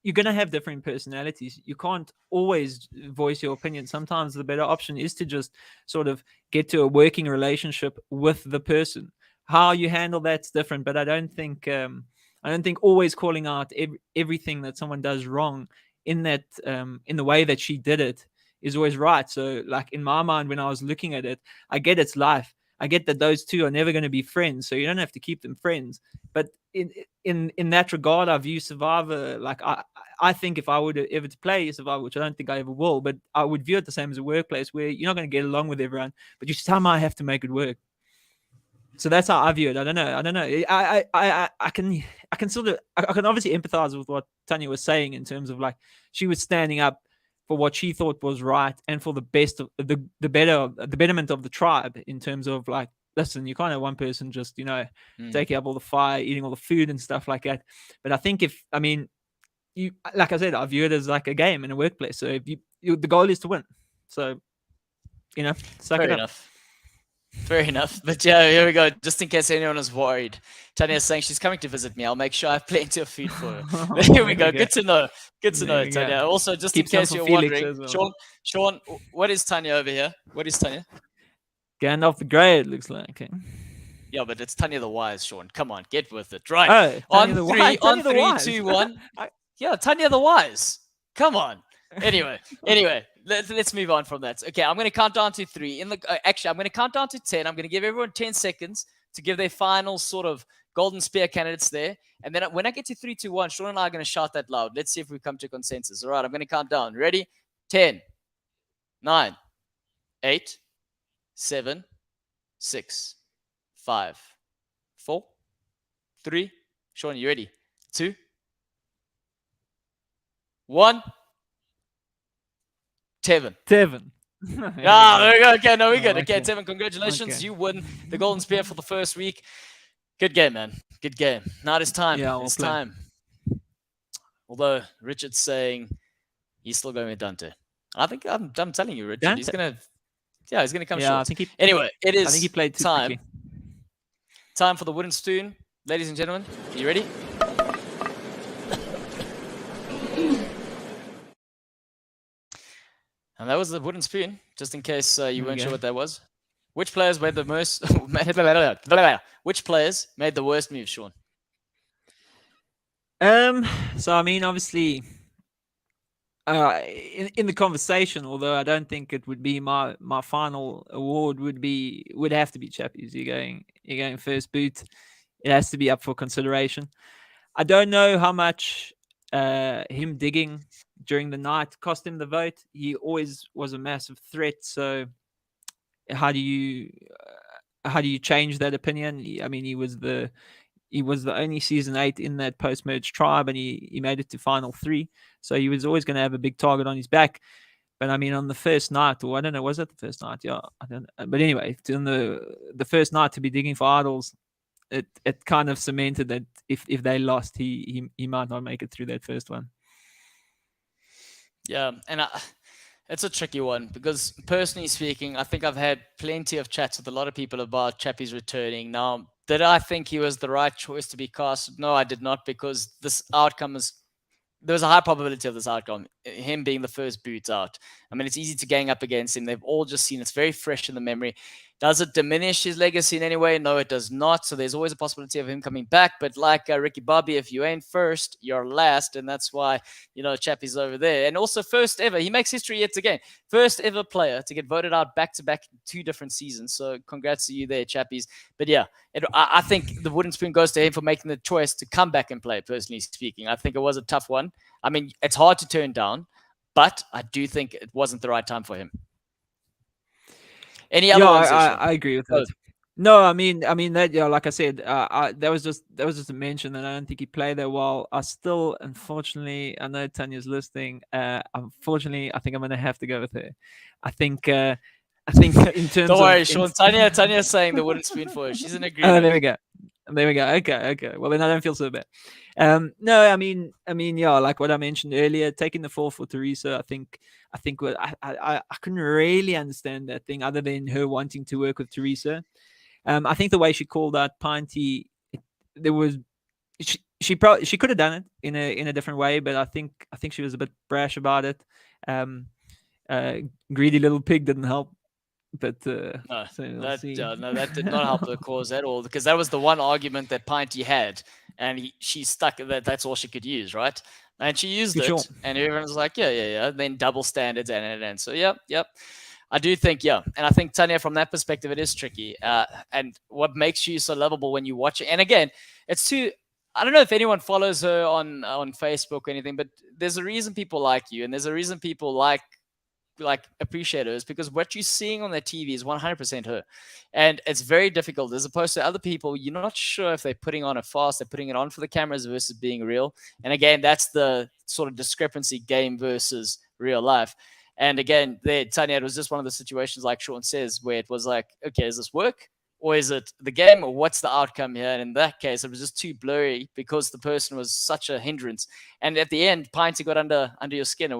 You're going to have different personalities. You can't always voice your opinion. Sometimes the better option is to just sort of get to a working relationship with the person. How you handle that's different, but I don't think always calling out everything that someone does wrong in the way that she did it is always right. So like in my mind, when I was looking at it, I get it's life. I get that those two are never going to be friends, so you don't have to keep them friends. But in that regard, I view Survivor like I think if I would ever to play Survivor, which I don't think I ever will, but I would view it the same as a workplace where you're not going to get along with everyone, but you somehow have to make it work. So that's how I view it. I don't know. I can sort of I can obviously empathize with what Tanya was saying in terms of like she was standing up for what she thought was right and for the best of the betterment of the tribe in terms of like, listen, you can't have one person just, taking up all the fire, eating all the food and stuff like that. But I think you, like I said, I view it as like a game in a workplace. So if the goal is to win. So, suck it up. Fair enough. But yeah, here we go. Just in case anyone is worried, Tanya is saying she's coming to visit me. I'll make sure I have plenty of food for her. Here we go. Good to know. Good to know, Tanya. Also, just in case you're wondering, well. Sean, what is Tanya over here? What is Tanya? Gandalf the Grey, it looks like. Okay. Yeah, but it's Tanya the Wise, Sean. Come on, get with it. Right. On three, 2, 1. Yeah, Tanya the Wise. Come on. Anyway, let's move on from that. Okay, I'm going to count down to 3. Actually, I'm going to count down to 10. I'm going to give everyone 10 seconds to give their final sort of golden spear candidates there. And then when I get to 3, 2, 1, Sean and I are going to shout that loud. Let's see if we come to consensus. All right, I'm going to count down. Ready? 10, 9, 8, 7, 6, 5, 4, 3. Sean, you ready? 2, 1. Tevin. There we go. Okay, no, we're good. Okay, Tevin, congratulations. Okay. You win the golden spear for the first week. Good game, man. Good game. Now it is time. Yeah, it's time. Although Richard's saying he's still going with Dante. I think I'm telling you, Richard. Dante? He's gonna come short. I think anyway, it is I think he played too time. quickly. Time for the wooden spoon. Ladies and gentlemen, are you ready? And that was the wooden spoon, just in case you weren't sure what that was. Which players made the most? Which players made the worst move, Sean? So I mean, obviously, in the conversation, although I don't think it would be my final award, would have to be Chappies. You're going first boot. It has to be up for consideration. I don't know how much him digging during the night cost him the vote. He always was a massive threat. So how do you how do you change that opinion? I mean, he was the only season 8 in that post-merge tribe, and he made it to final 3. So he was always going to have a big target on his back. But I mean, on the first night, or I don't know, was it the first night? Yeah, I don't know. But anyway, on the first night to be digging for idols, it kind of cemented that if they lost, he might not make it through that first one. Yeah, and it's a tricky one because personally speaking, I think I've had plenty of chats with a lot of people about Chappie's returning. Now, did I think he was the right choice to be cast? No, I did not, because this outcome is, there was a high probability of this outcome, him being the first boot out. I mean, it's easy to gang up against him. They've all just seen it's very fresh in the memory. Does it diminish his legacy in any way? No, it does not. So there's always a possibility of him coming back. But like Ricky Bobby, if you ain't first, you're last. And that's why, Chappie's over there. And also first ever, he makes history yet again. First ever player to get voted out back-to-back in 2 different seasons. So congrats to you there, Chappies. But yeah, I think the wooden spoon goes to him for making the choice to come back and play, personally speaking. I think it was a tough one. I mean, it's hard to turn down, but I do think it wasn't the right time for him. Any other ones? I agree with that. No, I mean that, like I said, that was just a mention, and I don't think he played that well. I still, unfortunately, I know Tanya's listening. Unfortunately, I think I'm gonna have to go with her. I think in terms don't worry, Sean. Tanya's saying the wooden spoon for her. She's in agreement. Oh, there we go. Okay. Well, then I don't feel so bad. No, I mean, yeah, like what I mentioned earlier, taking the fall for Teresa. I think what I couldn't really understand that thing other than her wanting to work with Teresa. I think the way she called out Pinty, she could have done it in a different way, but I think she was a bit brash about it. Greedy little pig didn't help. But that did not help the cause at all, because that was the one argument that Pinty had, and she stuck that that's all she could use, right? And she used it, and everyone's like, yeah. Then double standards and so yep. I do think, and I think, Tanya, from that perspective, it is tricky. And what makes you so lovable when you watch it, and again, it's too. I don't know if anyone follows her on Facebook or anything, but there's a reason people like you, and there's a reason people like appreciate her, is because what you're seeing on their TV is 100% her, and it's very difficult as opposed to other people. You're not sure if they're putting on a farce, they're putting it on for the cameras versus being real. And again, that's the sort of discrepancy, game versus real life. And again, there, Tanya, it was just one of the situations, like Sean says, where it was like, okay, is this work or is it the game, or what's the outcome here? And in that case, it was just too blurry because the person was such a hindrance. And at the end, Pinty got under your skin.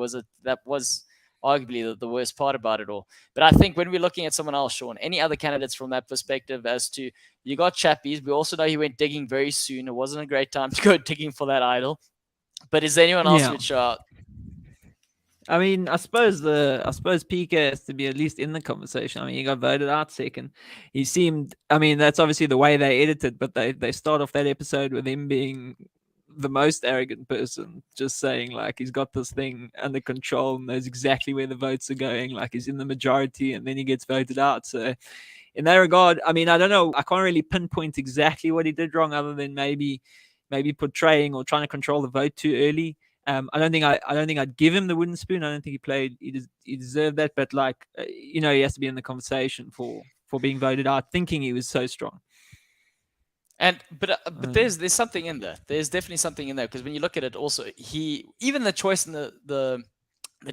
That was arguably the worst part about it all. But I think when we're looking at someone else, Sean, any other candidates from that perspective, as to, you got Chappies. We also know he went digging very soon. It wasn't a great time to go digging for that idol. But is there anyone else which I mean, I suppose PK has to be at least in the conversation. I mean, he got voted out second. He seemed, I mean, that's obviously the way they edited, but they start off that episode with him being the most arrogant person, just saying like he's got this thing under control and knows exactly where the votes are going, like he's in the majority, and then he gets voted out. So in that regard, I mean, I don't know, I can't really pinpoint exactly what he did wrong, other than maybe portraying or trying to control the vote too early. I don't think I'd give him the wooden spoon. I don't think he deserved that, but like he has to be in the conversation for being voted out, thinking he was so strong. And but there's something in there. There's definitely something in there, because when you look at it, also even the choice in the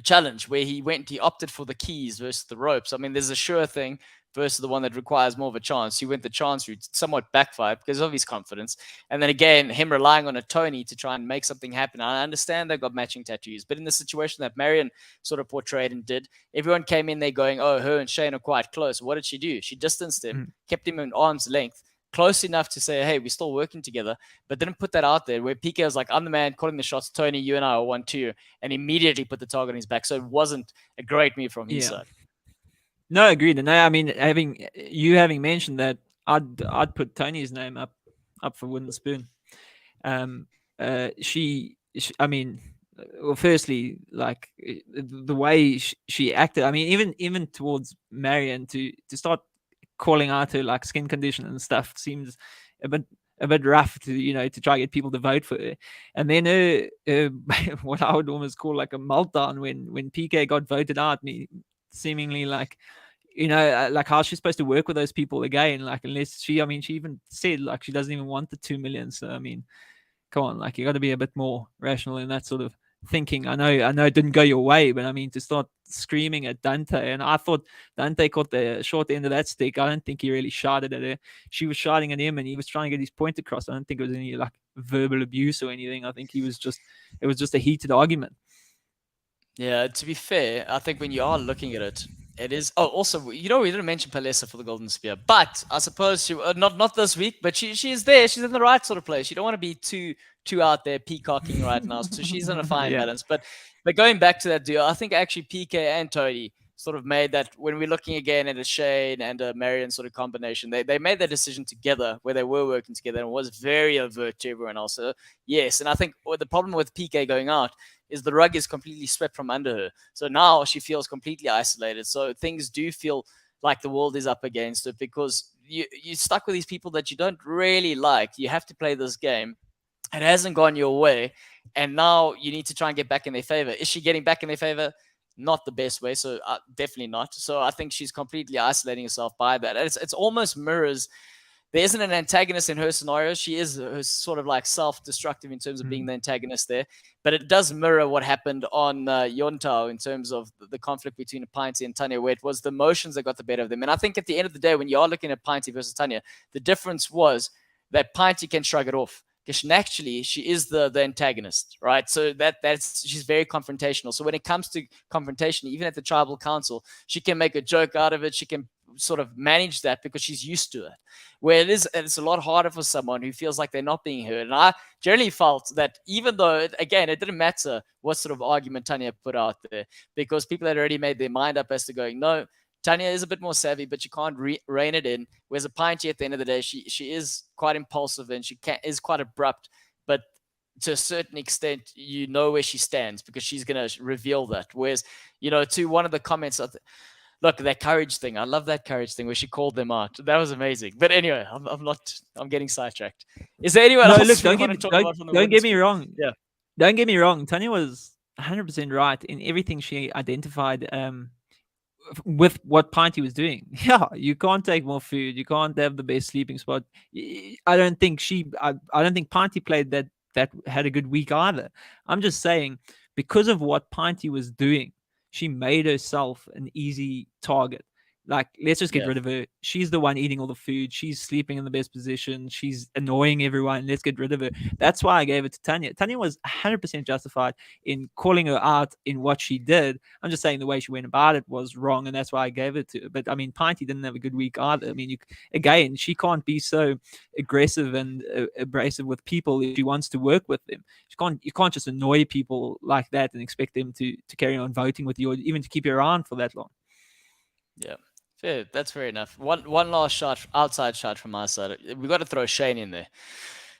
challenge where he opted for the keys versus the ropes. I mean, there's a sure thing versus the one that requires more of a chance. He went the chance route, somewhat backfired because of his confidence. And then again, him relying on a Tony to try and make something happen. I understand they've got matching tattoos, but in the situation that Marion sort of portrayed and did, everyone came in there going, oh, her and Shane are quite close. What did she do? She distanced him, kept him at arm's length, close enough to say, hey, we're still working together, but didn't put that out there, where PK was like, I'm the man calling the shots, Tony, you and I are 1-2, and immediately put the target on his back. So it wasn't a great move from his side. No, agreed. And I mean, having mentioned that, I'd put Tony's name up for wooden spoon. She I mean, well, firstly, like the way she acted, I mean, even towards Marion, to start calling out her like skin condition and stuff seems a bit rough to try to get people to vote for her. And then her what I would almost call like a meltdown when PK got voted out, seemingly like like how's she supposed to work with those people again? Like unless she even said like she doesn't even want the 2 million. So I mean, come on, like you got to be a bit more rational in that sort of thinking. I know it didn't go your way, but I mean to start screaming at Dante, and I thought Dante caught the short end of that stick. I don't think he really shouted at her. She was shouting at him, and he was trying to get his point across. I don't think it was any like verbal abuse or anything. I think it was just a heated argument. Yeah, to be fair, I think when you are looking at it, it is. Oh, also, we didn't mention Palesa for the Golden Spear, but I suppose she not this week, but she is there. She's in the right sort of place. You don't want to be too out there peacocking right now, so she's in a fine Yeah. balance. But going back to that deal, I think actually PK and Tony sort of made that when we're looking again at a Shane and a Marion sort of combination, they made that decision together where they were working together and it was very overt to everyone else. So, yes, and I think the problem with PK going out is the rug is completely swept from under her. So now she feels completely isolated. So things do feel like the world is up against her because you're stuck with these people that you don't really like. You have to play this game. It hasn't gone your way. And now you need to try and get back in their favor. Is she getting back in their favor? Not the best way. So definitely not. So I think she's completely isolating herself by that. It's almost mirrors. There isn't an antagonist in her scenario. She is sort of like self-destructive in terms of being the antagonist there. But it does mirror what happened on Yontao in terms of the conflict between Pinty and Tanya, where it was the emotions that got the better of them. And I think at the end of the day, when you are looking at Pinty versus Tanya, the difference was that Pinty can shrug it off. Because naturally, she is the antagonist, right? So she's very confrontational. So when it comes to confrontation, even at the tribal council, she can make a joke out of it. She can sort of manage that because she's used to it. Where it's a lot harder for someone who feels like they're not being heard. And I generally felt that even though, it didn't matter what sort of argument Tanya put out there, because people had already made their mind up as to going, no, Tanya is a bit more savvy, but you can't rein it in. Whereas a Pinty, at the end of the day, she is quite impulsive and she is quite abrupt. But to a certain extent, you know where she stands because she's going to reveal that. Whereas, to one of the comments, look, that courage thing. I love that courage thing where she called them out. That was amazing. But anyway, I'm getting sidetracked. Is there anyone else? Look, don't get me wrong. Yeah. Don't get me wrong. Tanya was 100% right in everything she identified. With what Pinty was doing. Yeah, you can't take more food. You can't have the best sleeping spot. I don't think Pinty played that had a good week either. I'm just saying because of what Pinty was doing, she made herself an easy target. Like, let's just get rid of her. She's the one eating all the food. She's sleeping in the best position. She's annoying everyone. Let's get rid of her. That's why I gave it to Tanya. Tanya was 100% justified in calling her out in what she did. I'm just saying the way she went about it was wrong, and that's why I gave it to her. But, I mean, Pinty didn't have a good week either. I mean, she can't be so aggressive and abrasive with people if she wants to work with them. You can't just annoy people like that and expect them to carry on voting with you or even to keep you around for that long. Yeah. Fair, that's fair enough. One last outside shot from my side. We've got to throw Shane in there.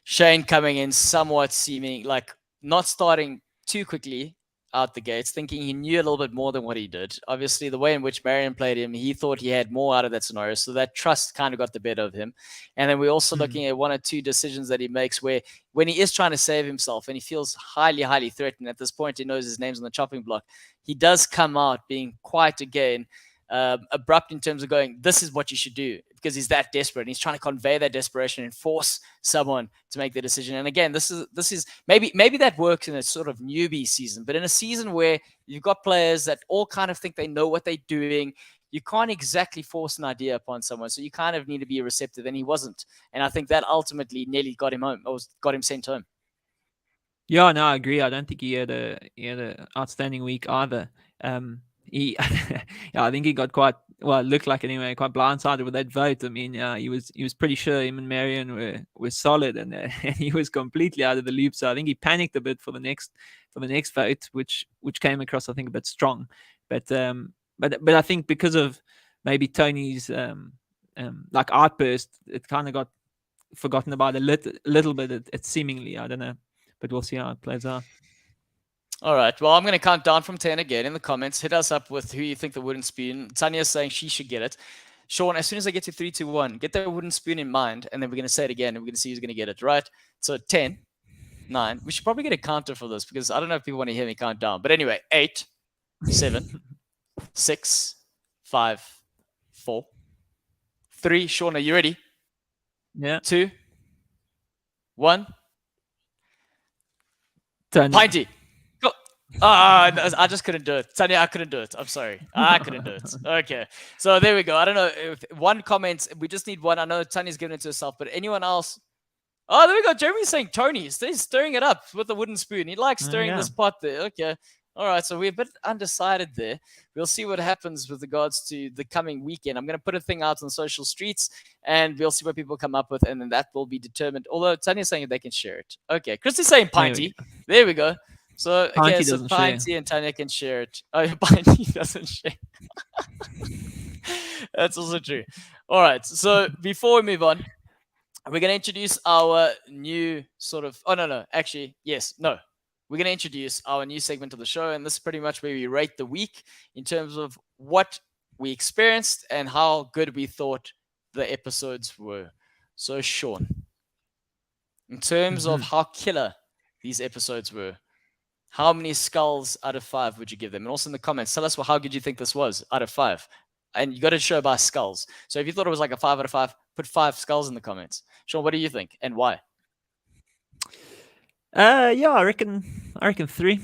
Shane coming in somewhat seeming like not starting too quickly out the gates, thinking he knew a little bit more than what he did. Obviously, the way in which Marion played him, he thought he had more out of that scenario. So that trust kind of got the better of him. And then we're also looking at one or two decisions that he makes where when he is trying to save himself and he feels highly, highly threatened, at this point he knows his name's on the chopping block, he does come out being quite, again, abrupt in terms of going, this is what you should do, because he's that desperate and he's trying to convey that desperation and force someone to make the decision. And again, this is maybe that works in a sort of newbie season, but in a season where you've got players that all kind of think they know what they're doing, you can't exactly force an idea upon someone. So you kind of need to be receptive, and he wasn't. And I think that ultimately nearly got him home, or got him sent home. Yeah, no, I agree. I don't think he had a outstanding week either. I think he got quite, well, it looked like anyway, quite blindsided with that vote. I mean, he was pretty sure him and Marion were solid, and he was completely out of the loop. So I think he panicked a bit for the next vote, which came across, I think, a bit strong. But I think because of maybe Tony's like outburst, it kind of got forgotten about a little bit. It seemingly, I don't know, but we'll see how it plays out. All right. Well, I'm going to count down from 10 again in the comments. Hit us up with who you think the wooden spoon. Tanya's saying she should get it. Sean, as soon as I get to 3, 2, 1, get that wooden spoon in mind, and then we're going to say it again, and we're going to see who's going to get it, right? So 10, 9. We should probably get a counter for this, because I don't know if people want to hear me count down. But anyway, 8, 7, 6, 5, 4, 3. Sean, are you ready? Yeah. 2, 1. Tony. Pinty. Go. I just couldn't do it. Tanya, I couldn't do it. I'm sorry. I couldn't do it. Okay. So there we go. I don't know if one comment. We just need one. I know Tanya's given it to herself, but anyone else? Oh, there we go. Jeremy's saying Tony. He's stirring it up with a wooden spoon. He likes stirring this pot there. Okay. All right. So we're a bit undecided there. We'll see what happens with regards to the coming weekend. I'm going to put a thing out on social streets and we'll see what people come up with. And then that will be determined. Although Tanya's saying they can share it. Okay. Christy's saying Pinty. There we go. So, okay, so Pinty and Tanya can share it. Oh, Pinty doesn't share. That's also true. All right. So before we move on, we're going to introduce our new sort of... Oh, no. Actually, yes. No. We're going to introduce our new segment of the show. And this is pretty much where we rate the week in terms of what we experienced and how good we thought the episodes were. So, Sean, in terms of how killer these episodes were, how many skulls out of 5 would you give them? And also in the comments, tell us how good you think this was out of 5. And you got to show by skulls. So if you thought it was like a 5 out of 5, put 5 skulls in the comments. Sean, what do you think and why? Yeah, I reckon 3.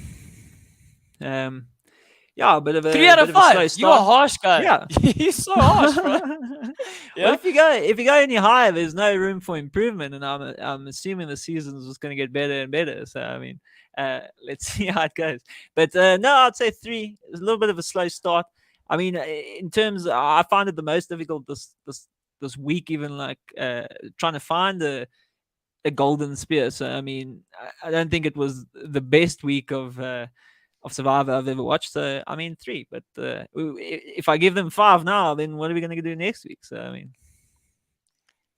Yeah, a bit of a 3 out of 5. You're a harsh guy. Yeah, you're so harsh, bro. Well, if you go any higher, there's no room for improvement, and I'm assuming the season's just going to get better and better. So I mean, let's see how it goes. But no, I'd say 3. It's a little bit of a slow start. I mean, in terms, I find it the most difficult this week, even like trying to find a golden spear. So I mean, I don't think it was the best week of Survivor I've ever watched. So I mean 3. But if I give them 5 now, then what are we going to do next week? So I mean,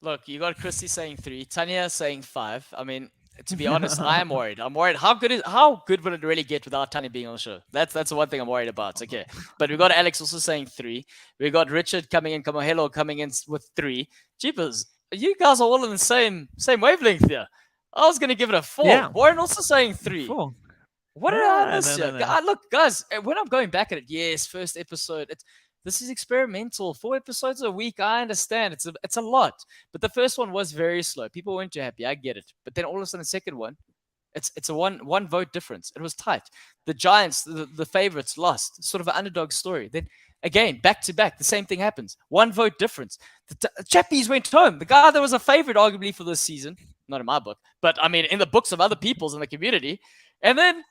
look, you got Christy saying 3, Tanya saying 5. I mean, to be honest, I am worried. I'm worried. How good will it really get without Tanya being on the show? That's the one thing I'm worried about. Okay, but we got Alex also saying 3. We got Richard coming in, Kamohelo coming in with 3. Jeepers, you guys are all in the same wavelength here. I was gonna give it a 4. Yeah. Warren also saying 3. 4. What did I miss here? Look, guys, when I'm going back at it, yes, first episode. This is experimental. 4 episodes a week. I understand. It's a lot. But the first one was very slow. People weren't too happy. I get it. But then all of a sudden, the second one, it's a one vote difference. It was tight. The Giants, the favorites, lost. Sort of an underdog story. Then again, back to back, the same thing happens. 1 vote difference. The Chappies went home. The guy that was a favorite, arguably, for this season. Not in my book, but I mean, in the books of other people's in the community. And then,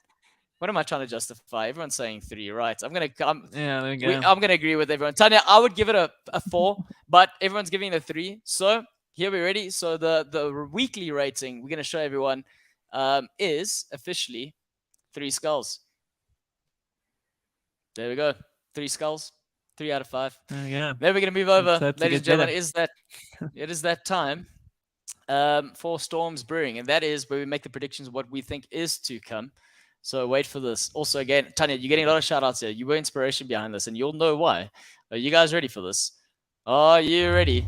what am I trying to justify? Everyone's saying 3, right? I'm gonna agree with everyone. Tanya, I would give it a 4, but everyone's giving it a 3. So here we're ready. So the weekly rating we're gonna show everyone is officially 3 skulls. There we go. 3 skulls. 3 out of 5. Yeah. Then we're gonna move over, ladies and gentlemen. It is that time for Storms Brewing, and that is where we make the predictions of what we think is to come. So wait for this. Also, again, Tanya, you're getting a lot of shout outs here. You were inspiration behind this, and you'll know why. Are you guys ready for this? Are you ready?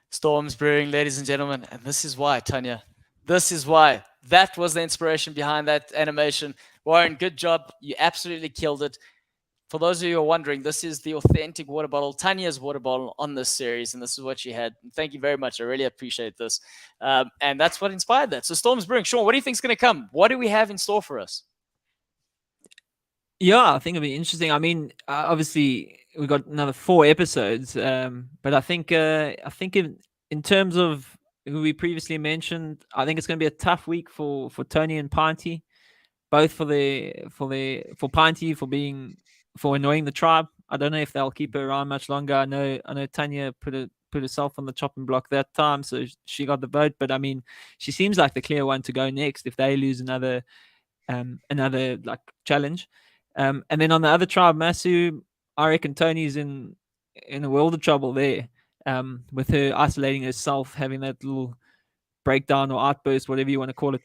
Storms Brewing, ladies and gentlemen. And this is why, Tanya. This is why. That was the inspiration behind that animation. Warren, good job. You absolutely killed it. For those of you who are wondering, this is the authentic water bottle, Tanya's water bottle on this series, and this is what she had. Thank you very much. I really appreciate this. And that's what inspired that. So Storms Brewing. Sean, what do you think is going to come? What do we have in store for us? Yeah, I think it'll be interesting. I mean, obviously, we've got another 4 episodes, but I think in terms of who we previously mentioned, I think it's going to be a tough week for Tony and Pinty, both for Pinty for annoying the tribe. I don't know if they'll keep her around much longer. I know Tanya put herself on the chopping block that time, so she got the vote. But I mean, she seems like the clear one to go next if they lose another like challenge. And then on the other tribe, Masu, I reckon Tony's in a world of trouble there, with her isolating herself, having that little breakdown or outburst, whatever you want to call it.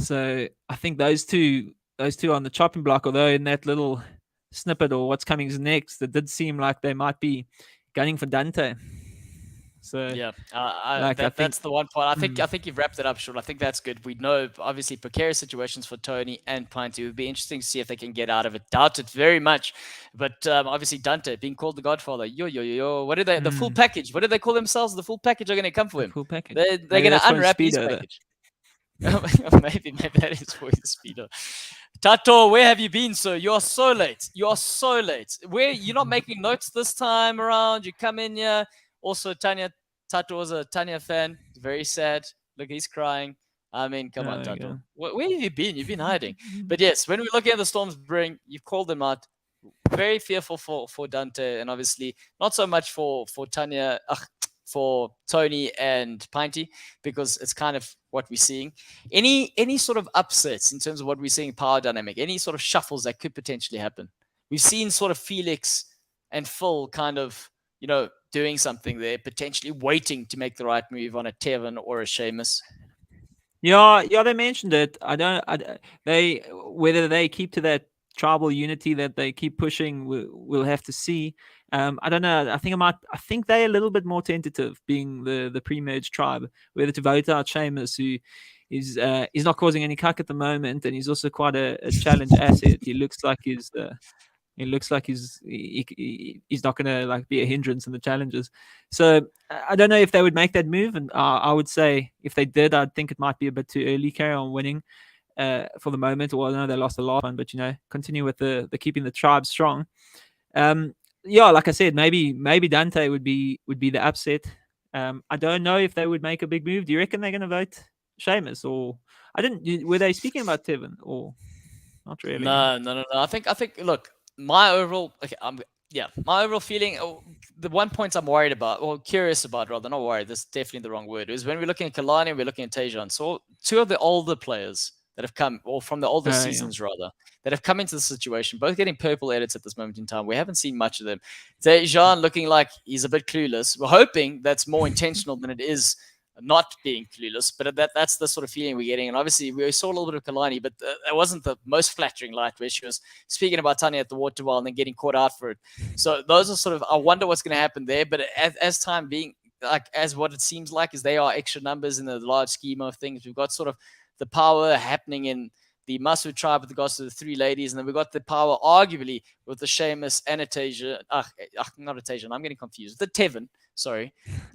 So I think those two on the chopping block, although in that little snippet or what's coming next, it did seem like they might be gunning for Dante. So Yeah, like I think that's the one point. I think you've wrapped it up, Sean. I think that's good. We know obviously precarious situations for Tony and Pinty. It would be interesting to see if they can get out of it. Doubt it very much, but obviously Dante being called the Godfather. Yo yo yo. What did they? The full package. What did they call themselves? The full package are going to come for the him. full package. They're Maybe going that's to for his unwrap his speedo, though. package. maybe that is for his speedo. Tato, where have you been, sir? You are so late. You are so late. Where you're not making notes this time around? You come in here. Also, Tato was a Tanya fan. Very sad. Look, he's crying. I mean, come on, There you Tato. go. Where have you been? You've been hiding. But yes, when we're looking at the Storms Brewing, you've called them out. Very fearful for Dante, and obviously not so much for Tanya, for Tony and Pinty, because it's kind of what we're seeing. Any sort of upsets in terms of what we're seeing power dynamic, any sort of shuffles that could potentially happen. We've seen sort of Felix and Phil kind of, doing something there, potentially waiting to make the right move on a Tevin or a Seamus. Yeah, they mentioned it. They whether they keep to that tribal unity that they keep pushing, we'll have to see. I don't know. I think they're a little bit more tentative, being the pre-merge tribe, whether to vote out Seamus, who is not causing any cuck at the moment, and he's also quite a challenge asset. He looks like he's not going to like be a hindrance in the challenges. So I don't know if they would make that move, and I would say if they did, I'd think it might be a bit too early. Carry on winning for the moment. Well, I know they lost the last one, but continue with the keeping the tribe strong. Yeah, like I said, maybe Dante would be the upset. I don't know if they would make a big move. Do you reckon they're going to vote Seamus, or were they speaking about Tevin, or not really? No. I think look, my overall feeling, the one point I'm worried about, or curious about rather, not worried, that's definitely the wrong word, is when we're looking at Kalani, we're looking at Tejan. So two of the older players that have come, or from the older seasons rather, that have come into the situation, both getting purple edits at this moment in time. We haven't seen much of them. Tejan looking like he's a bit clueless. We're hoping that's more intentional than it is not being clueless, but that's the sort of feeling we're getting. And obviously we saw a little bit of Kalani, but it wasn't the most flattering light where she was speaking about Tanya at the water well and then getting caught out for it. So those are sort of, I wonder what's going to happen there. But as time being, like, as what it seems like is they are extra numbers in the large scheme of things. We've got sort of the power happening in the Masu tribe with regards to the three ladies, and then we've got the power arguably with the Seamus and Atasia. Not Atasia, I'm getting confused. The Tevin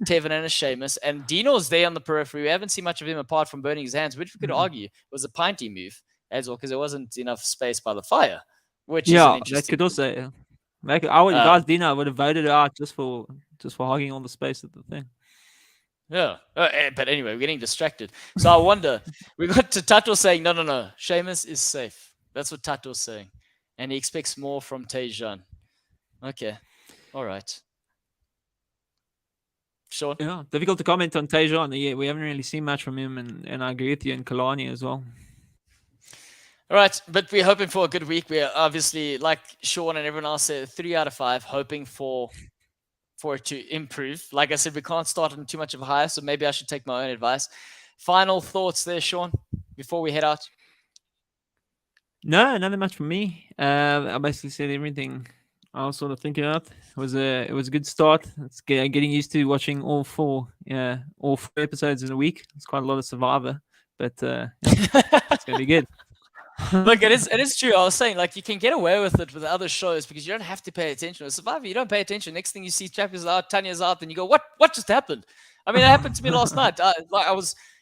and a Seamus, and Dino's there on the periphery. We haven't seen much of him apart from burning his hands, which we could argue was a Pinty move as well, because there wasn't enough space by the fire. Which is an interesting. That could also. Like I would, if I was Dino, I would have voted out just for hogging all the space at the thing. Yeah, but anyway, we're getting distracted. So I wonder, we got to Tato saying, no, Seamus is safe. That's what Tato's saying. And he expects more from Tejan. Okay, all right. Sean? Yeah, difficult to comment on Tejan. Yeah, we haven't really seen much from him, and I agree with you, and Kalani as well. All right, but we're hoping for a good week. We're obviously, like Sean and everyone else said, 3 out of 5, hoping for it to improve. Like I said, we can't start on too much of a high, so maybe I should take my own advice. Final thoughts there, Sean, before we head out? No, nothing much from me. I basically said everything I was sort of thinking of. It was a good start. It's getting used to watching all four episodes in a week. It's quite a lot of Survivor, but it's going to be good. Look, it is true. I was saying, like, you can get away with it with other shows because you don't have to pay attention. With Survivor, you don't pay attention. Next thing you see, Chappie's out, Tanya's out, and you go, "What just happened?" I mean, it happened to me last night.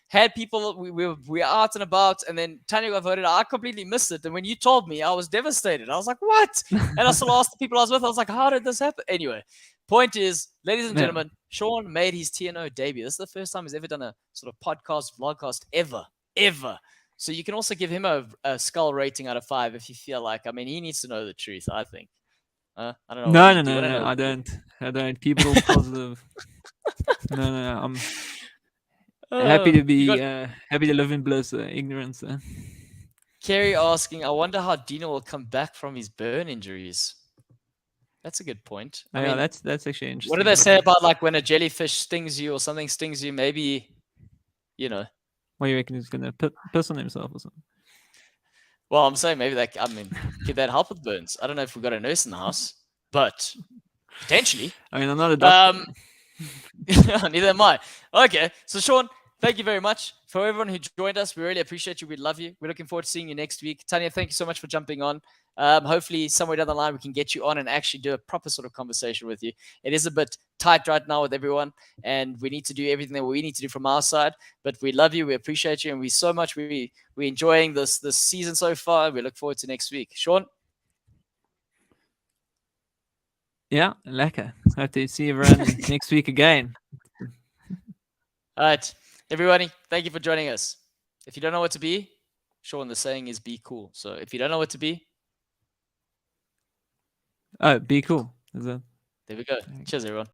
Had people, we were out and about, and then Tanya got voted. I completely missed it, and when you told me, I was devastated. I was like, "What?" And I still asked the people I was with. I was like, "How did this happen?" Anyway, point is, ladies and gentlemen, Sean made his TNO debut. This is the first time he's ever done a sort of podcast, vlogcast ever. So you can also give him a skull rating out of 5 if you feel like. I mean, he needs to know the truth, I think. I don't know. No, I don't. Keep it all positive. No, I'm happy to be happy to live in bliss, ignorance. Kerry asking, I wonder how Dino will come back from his burn injuries. That's a good point. I mean, that's actually interesting. What do they say about, like, when a jellyfish stings you or something stings you? Maybe, What do you reckon he's going to piss on himself or something? Well, I'm saying maybe could that help with burns? I don't know if we've got a nurse in the house, but potentially. I mean, I'm not a doctor. Neither am I. Okay, so Sean, thank you very much for everyone who joined us. We really appreciate you. We love you. We're looking forward to seeing you next week. Tanya, thank you so much for jumping on. Hopefully, somewhere down the line, we can get you on and actually do a proper sort of conversation with you. It is a bit tight right now with everyone, and we need to do everything that we need to do from our side. But we love you. We appreciate you, and we so much we're enjoying this season so far. We look forward to next week. Sean. Yeah, lekker. Hope to see everyone next week again. All right, everybody, thank you for joining us. If you don't know what to be, Sean, the saying is be cool. So if you don't know what to be, Oh, be cool. Is that? there we go. Cheers, everyone.